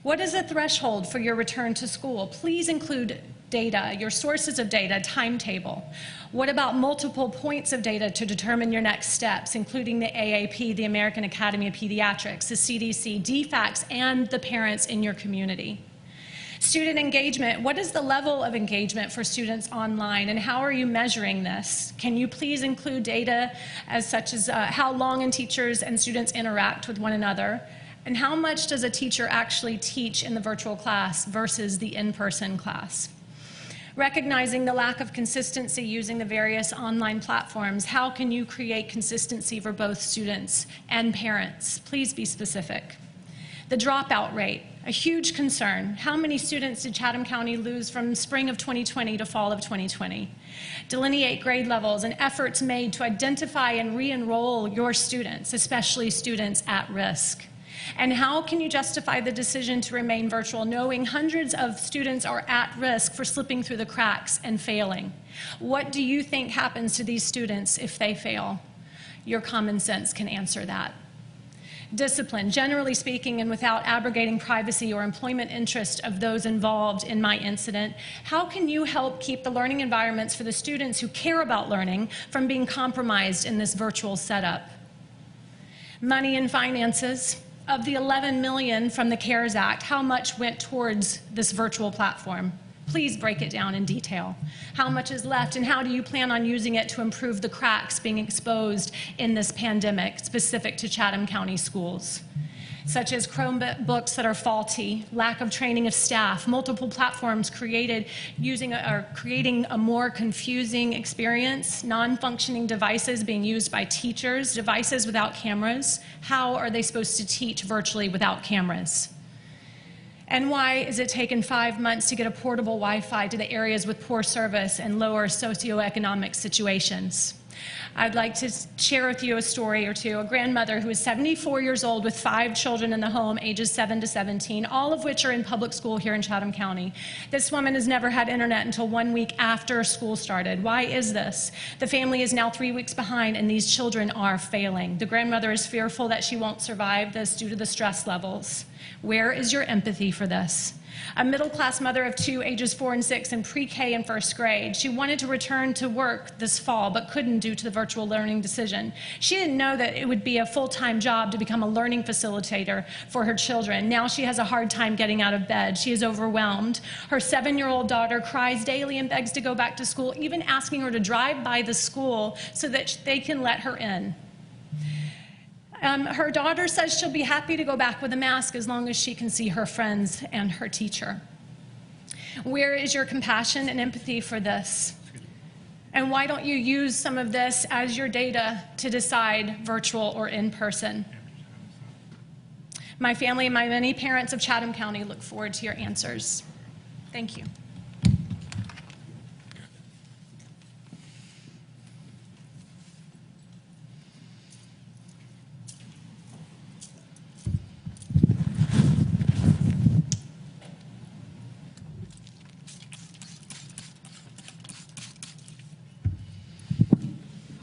[SPEAKER 15] What is the threshold for your return to school? Please include data, your sources of data, timetable. What about multiple points of data to determine your next steps, including the AAP, the American Academy of Pediatrics, the CDC, DFACS, and the parents in your community? Student engagement. What is the level of engagement for students online, and how are you measuring this? Can you please include data as such as how long teachers and students interact with one another? And how much does a teacher actually teach in the virtual class versus the in-person class? Recognizing the lack of consistency using the various online platforms, how can you create consistency for both students and parents? Please be specific. The dropout rate, a huge concern. How many students did Chatham County lose from spring of 2020 to fall of 2020? Delineate grade levels and efforts made to identify and re-enroll your students, especially students at risk. And how can you justify the decision to remain virtual, knowing hundreds of students are at risk for slipping through the cracks and failing? What do you think happens to these students if they fail? Your common sense can answer that. Discipline, generally speaking, and without abrogating privacy or employment interest of those involved in my incident, how can you help keep the learning environments for the students who care about learning from being compromised in this virtual setup? Money and finances. Of the $11 million from the CARES Act, how much went towards this virtual platform? Please break it down in detail. How much is left, and how do you plan on using it to improve the cracks being exposed in this pandemic specific to Chatham County schools? Such as Chromebooks that are faulty, lack of training of staff, multiple platforms creating a more confusing experience, non-functioning devices being used by teachers, devices without cameras. How are they supposed to teach virtually without cameras? And why is it taken 5 months to get a portable Wi-Fi to the areas with poor service and lower socioeconomic situations? I'd like to share with you a story or two. A grandmother who is 74 years old with 5 children in the home, ages 7 to 17, all of which are in public school here in Chatham County. This woman has never had internet until 1 week after school started. Why is this? The family is now 3 weeks behind, and these children are failing. The grandmother is fearful that she won't survive this due to the stress levels. Where is your empathy for this? A middle-class mother of 2, ages 4 and 6, in pre-K and first grade. She wanted to return to work this fall, but couldn't due to the virtual learning decision. She didn't know that it would be a full-time job to become a learning facilitator for her children. Now she has a hard time getting out of bed. She is overwhelmed. Her 7-year-old daughter cries daily and begs to go back to school, even asking her to drive by the school so that they can let her in. Her daughter says she'll be happy to go back with a mask as long as she can see her friends and her teacher. Where is your compassion and empathy for this? And why don't you use some of this as your data to decide virtual or in person? My family and my many parents of Chatham County look forward to your answers. Thank you.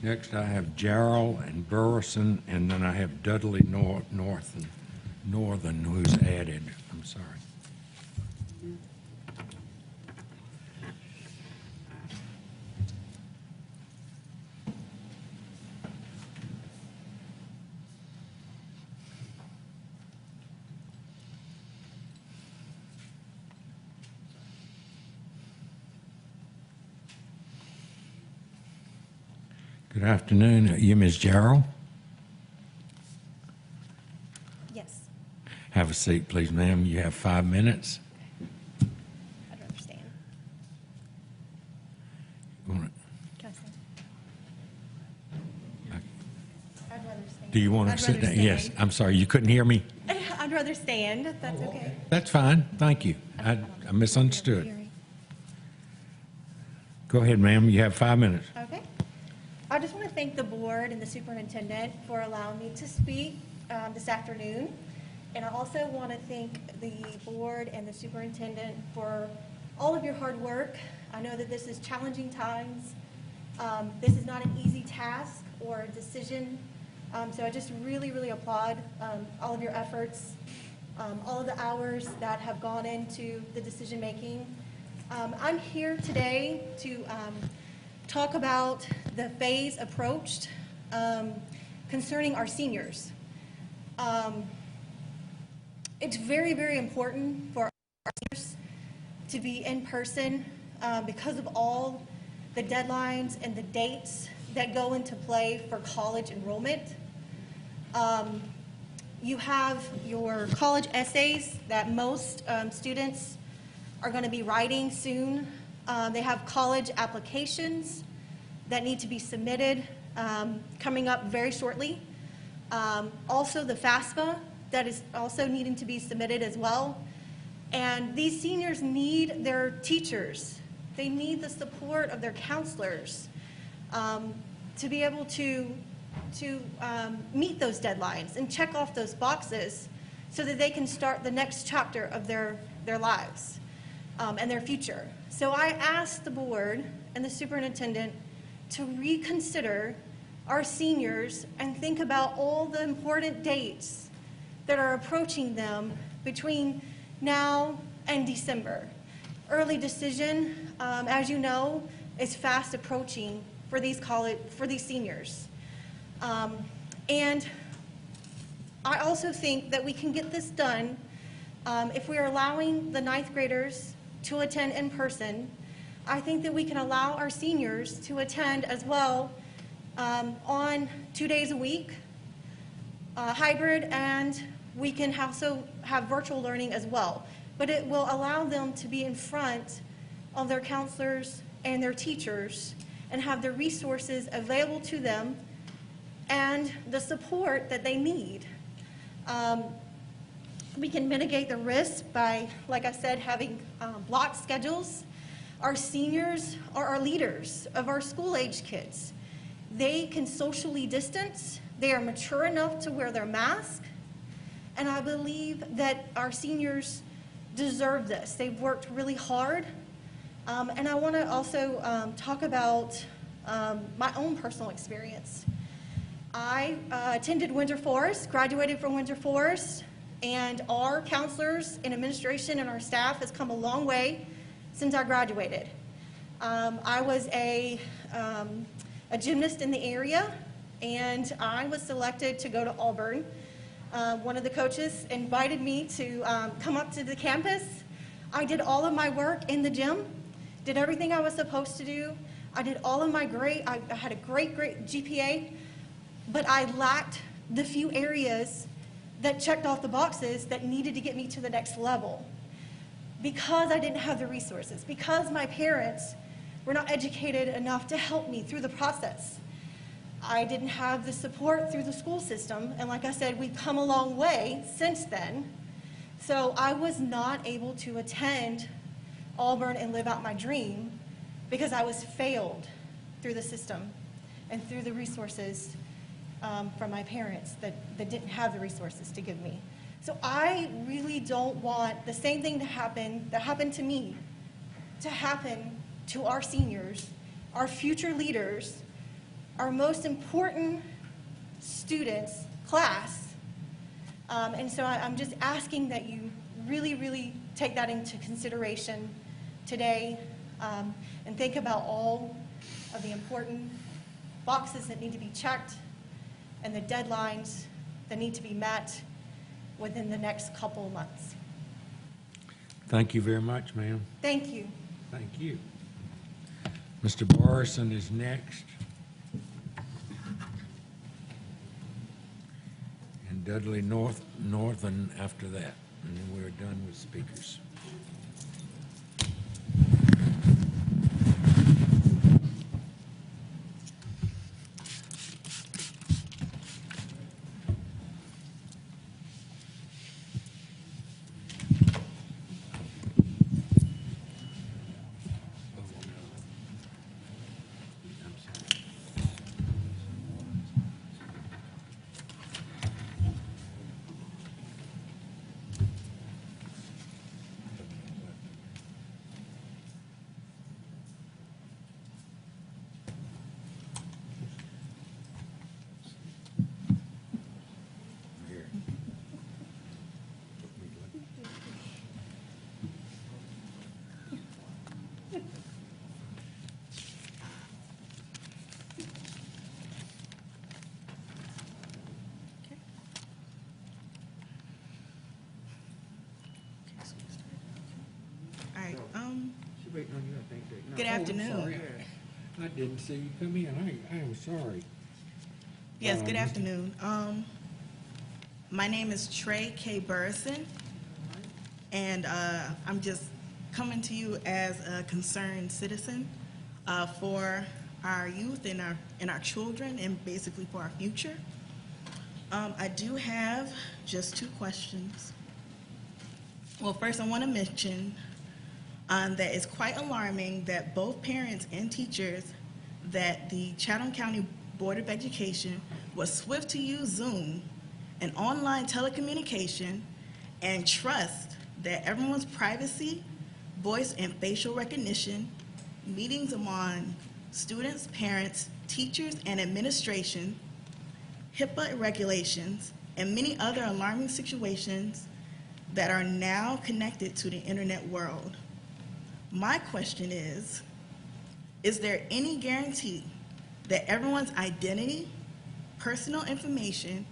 [SPEAKER 1] Next, I have Jarrell and Burleson, and then I have Dudley North and Northern, who's added. I'm sorry. Good afternoon. You Ms. Jarrell?
[SPEAKER 12] Yes,
[SPEAKER 1] Have a seat, please, ma'am. You have 5 minutes.
[SPEAKER 12] I'd rather stand.
[SPEAKER 1] You wanna-
[SPEAKER 12] Can I stand? I'd rather stand.
[SPEAKER 1] Do you want to
[SPEAKER 12] I'd
[SPEAKER 1] sit
[SPEAKER 12] rather
[SPEAKER 1] down? Yes,
[SPEAKER 12] stand.
[SPEAKER 1] I'm sorry, you couldn't hear me?
[SPEAKER 12] I'd rather stand, if that's okay.
[SPEAKER 1] That's fine, thank you. I misunderstood. Go ahead, ma'am, you have 5 minutes.
[SPEAKER 12] Okay. I just want to thank the board and the superintendent for allowing me to speak this afternoon. And I also want to thank the board and the superintendent for all of your hard work. I know that this is challenging times. This is not an easy task or decision. So I just really, really applaud all of your efforts, all of the hours that have gone into the decision making. I'm here today to talk about the phase approached concerning our seniors. It's very, very important for our seniors to be in person because of all the deadlines and the dates that go into play for college enrollment. You have your college essays that most students are going to be writing soon. They have college applications that need to be submitted coming up very shortly. Also the FAFSA that is also needing to be submitted as well. And these seniors need their teachers. They need the support of their counselors to be able to meet those deadlines and check off those boxes so that they can start the next chapter of their lives and their future. So I asked the board and the superintendent to reconsider our seniors and think about all the important dates that are approaching them between now and December. Early decision, as you know, is fast approaching for these seniors. And I also think that we can get this done if we are allowing the ninth graders to attend in person. I think that we can allow our seniors to attend as well on 2 days a week, hybrid, and we can also have virtual learning as well. But it will allow them to be in front of their counselors and their teachers and have the resources available to them and the support that they need. We can mitigate the risk by, like I said, having block schedules. Our seniors are our leaders of our school-age kids. They can socially distance. They are mature enough to wear their mask. And I believe that our seniors deserve this. They've worked really hard. And I want to also talk about my own personal experience. I attended Winter Forest, graduated from Winter Forest, and our counselors and administration and our staff has come a long way since I graduated. I was a gymnast in the area, and I was selected to go to Auburn. One of the coaches invited me to come up to the campus. I did all of my work in the gym, did everything I was supposed to do. I did all of my I had a great GPA, but I lacked the few areas that checked off the boxes that needed to get me to the next level. Because I didn't have the resources, because my parents were not educated enough to help me through the process. I didn't have the support through the school system, and like I said, we've come a long way since then. So I was not able to attend Auburn and live out my dream because I was failed through the system and through the resources from my parents that didn't have the resources to give me. So I really don't want the same thing that happened to me to happen to our seniors, our future leaders, our most important students, class. And so I'm just asking that you really, really take that into consideration today and think about all of the important boxes that need to be checked and the deadlines that need to be met within the next couple of months.
[SPEAKER 1] Thank you very much, ma'am.
[SPEAKER 12] Thank you.
[SPEAKER 1] Thank you. Mr. Morrison is next. Dudley Northern after that, and then we're done with speakers.
[SPEAKER 16] All right.
[SPEAKER 1] She's waiting on you, I think. No.
[SPEAKER 16] Good afternoon.
[SPEAKER 1] I'm sorry. I didn't see you come in. I am sorry.
[SPEAKER 16] Yes, good afternoon. My name is Trey K. Burrison, and I'm just coming to you as a concerned citizen for our youth and our children, and basically for our future. I do have just 2 questions. Well, first I want to mention that it's quite alarming that both parents and teachers that the Chatham County Board of Education was swift to use Zoom, an online telecommunication, and trust that everyone's privacy, voice and facial recognition, meetings among students, parents, teachers, and administration, HIPAA regulations, and many other alarming situations that are now connected to the internet world. My question is there any guarantee that everyone's identity, personal information,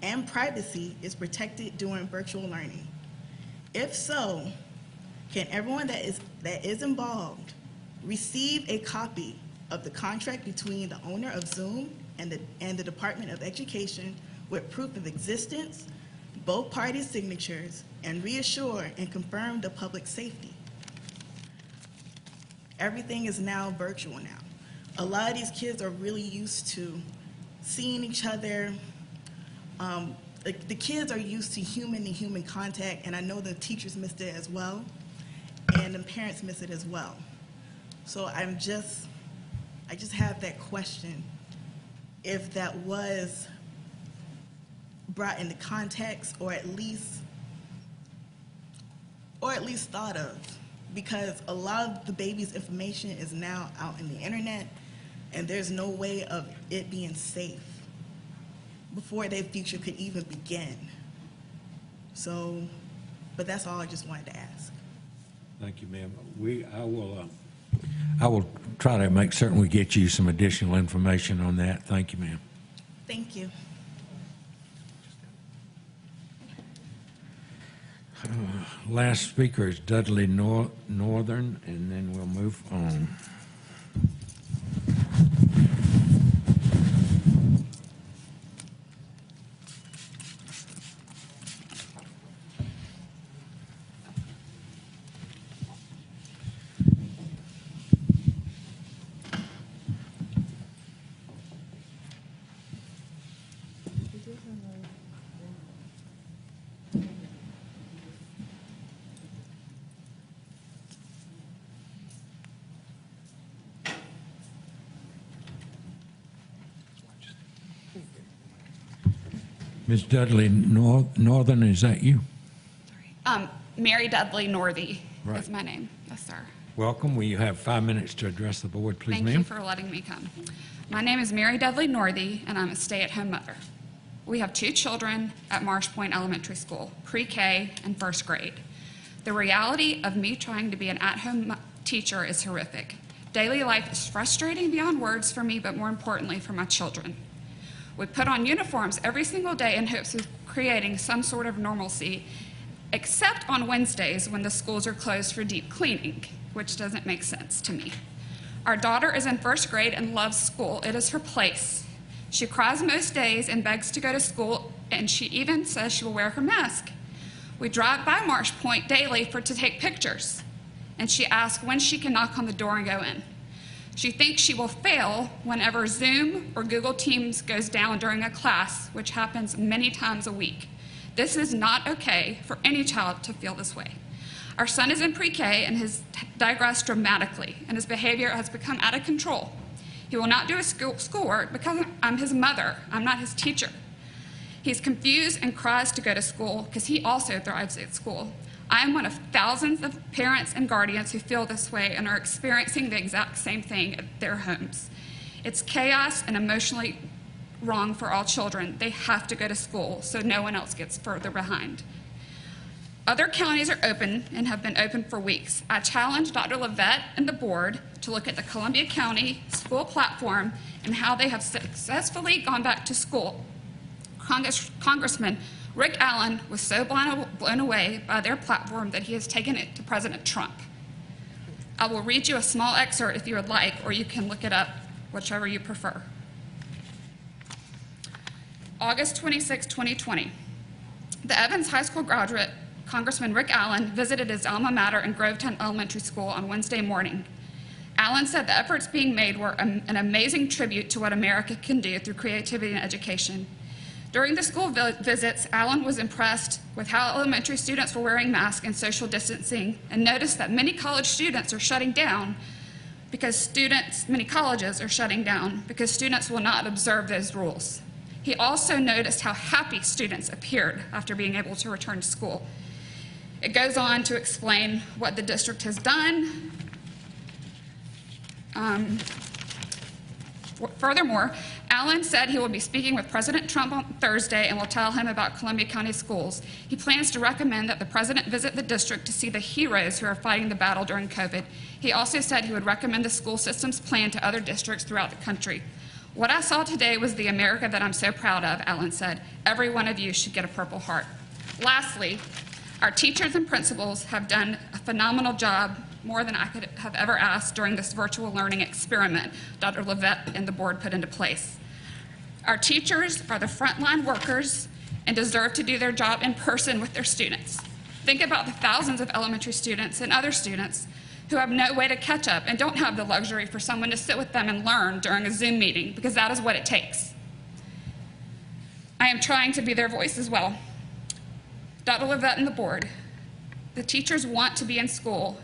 [SPEAKER 16] and privacy is protected during virtual learning? If so, can everyone that is involved receive a copy of the contract between the owner of Zoom and the Department of Education with proof of existence, both parties' signatures, and reassure and confirm the public safety? Everything is now virtual now. A lot of these kids are really used to seeing each other. The kids are used to human-to-human contact, and I know the teachers missed it as well, and the parents miss it as well. So I just have that question, if that was brought into context, or at least thought of, because a lot of the baby's information is now out in the internet, and there's no way of it being safe before their future could even begin. So, but that's all I just wanted to ask.
[SPEAKER 1] Thank you, ma'am. I will try to make certain we get you some additional information on that. Thank you, ma'am.
[SPEAKER 16] Thank you.
[SPEAKER 1] Last speaker is Dudley Northern, and then we'll move on. Ms. Dudley Northern, is that you?
[SPEAKER 17] Mary Dudley Northey
[SPEAKER 1] Right.
[SPEAKER 17] is my name. Yes, sir.
[SPEAKER 1] Welcome. Will you have 5 minutes to address the board, please,
[SPEAKER 17] Thank
[SPEAKER 1] ma'am?
[SPEAKER 17] you for letting me come. My name is Mary Dudley Northey, and I'm a stay-at-home mother. We have 2 children at Marsh Point Elementary School, pre-K and first grade. The reality of me trying to be an at-home teacher is horrific. Daily life is frustrating beyond words for me, but more importantly for my children. We put on uniforms every single day in hopes of creating some sort of normalcy, except on Wednesdays when the schools are closed for deep cleaning, which doesn't make sense to me. Our daughter is in first grade and loves school. It is her place. She cries most days and begs to go to school, and she even says she will wear her mask. We drive by Marsh Point daily to take pictures, and she asks when she can knock on the door and go in. She thinks she will fail whenever Zoom or Google Teams goes down during a class, which happens many times a week. This is not okay for any child to feel this way. Our son is in pre-K and has digressed dramatically, and his behavior has become out of control. He will not do his schoolwork because I'm his mother. I'm not his teacher. He's confused and cries to go to school because he also thrives at school. I am one of thousands of parents and guardians who feel this way and are experiencing the exact same thing at their homes. It's chaos and emotionally wrong for all children. They have to go to school so no one else gets further behind. Other counties are open and have been open for weeks. I challenge Dr. Levette and the board to look at the Columbia County school platform and how they have successfully gone back to school. Congressman Rick Allen was so blown away by their platform that he has taken it to President Trump. I will read you a small excerpt if you would like, or you can look it up, whichever you prefer. August 26, 2020. The Evans High School graduate, Congressman Rick Allen, visited his alma mater in Grovetown Elementary School on Wednesday morning. Allen said the efforts being made were an amazing tribute to what America can do through creativity and education. During the school visits, Allen was impressed with how elementary students were wearing masks and social distancing, and noticed that many college students are shutting down because many colleges are shutting down because students will not observe those rules. He also noticed how happy students appeared after being able to return to school. It goes on to explain what the district has done. Furthermore, Allen said he will be speaking with President Trump on Thursday and will tell him about Columbia County schools. He plans to recommend that the president visit the district to see the heroes who are fighting the battle during COVID. He also said he would recommend the school system's plan to other districts throughout the country. What I saw today was the America that I'm so proud of, Allen said. Every one of you should get a Purple Heart. Lastly, our teachers and principals have done a phenomenal job, more than I could have ever asked during this virtual learning experiment Dr. Levette and the board put into place. Our teachers are the frontline workers and deserve to do their job in person with their students. Think about the thousands of elementary students and other students who have no way to catch up and don't have the luxury for someone to sit with them and learn during a Zoom meeting, because that is what it takes. I am trying to be their voice as well. Dr. Levette and the board, the teachers want to be in school.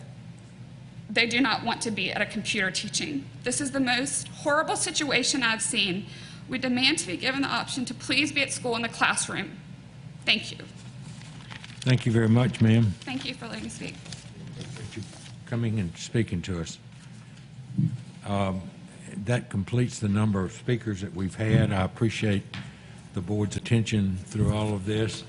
[SPEAKER 17] They do not want to be at a computer teaching. This is the most horrible situation I've seen. We demand to be given the option to please be at school in the classroom. Thank you.
[SPEAKER 1] Thank you very much, ma'am.
[SPEAKER 17] Thank you for letting me speak.
[SPEAKER 1] Coming and speaking to us. That completes the number of speakers that we've had. I appreciate the board's attention through all of this.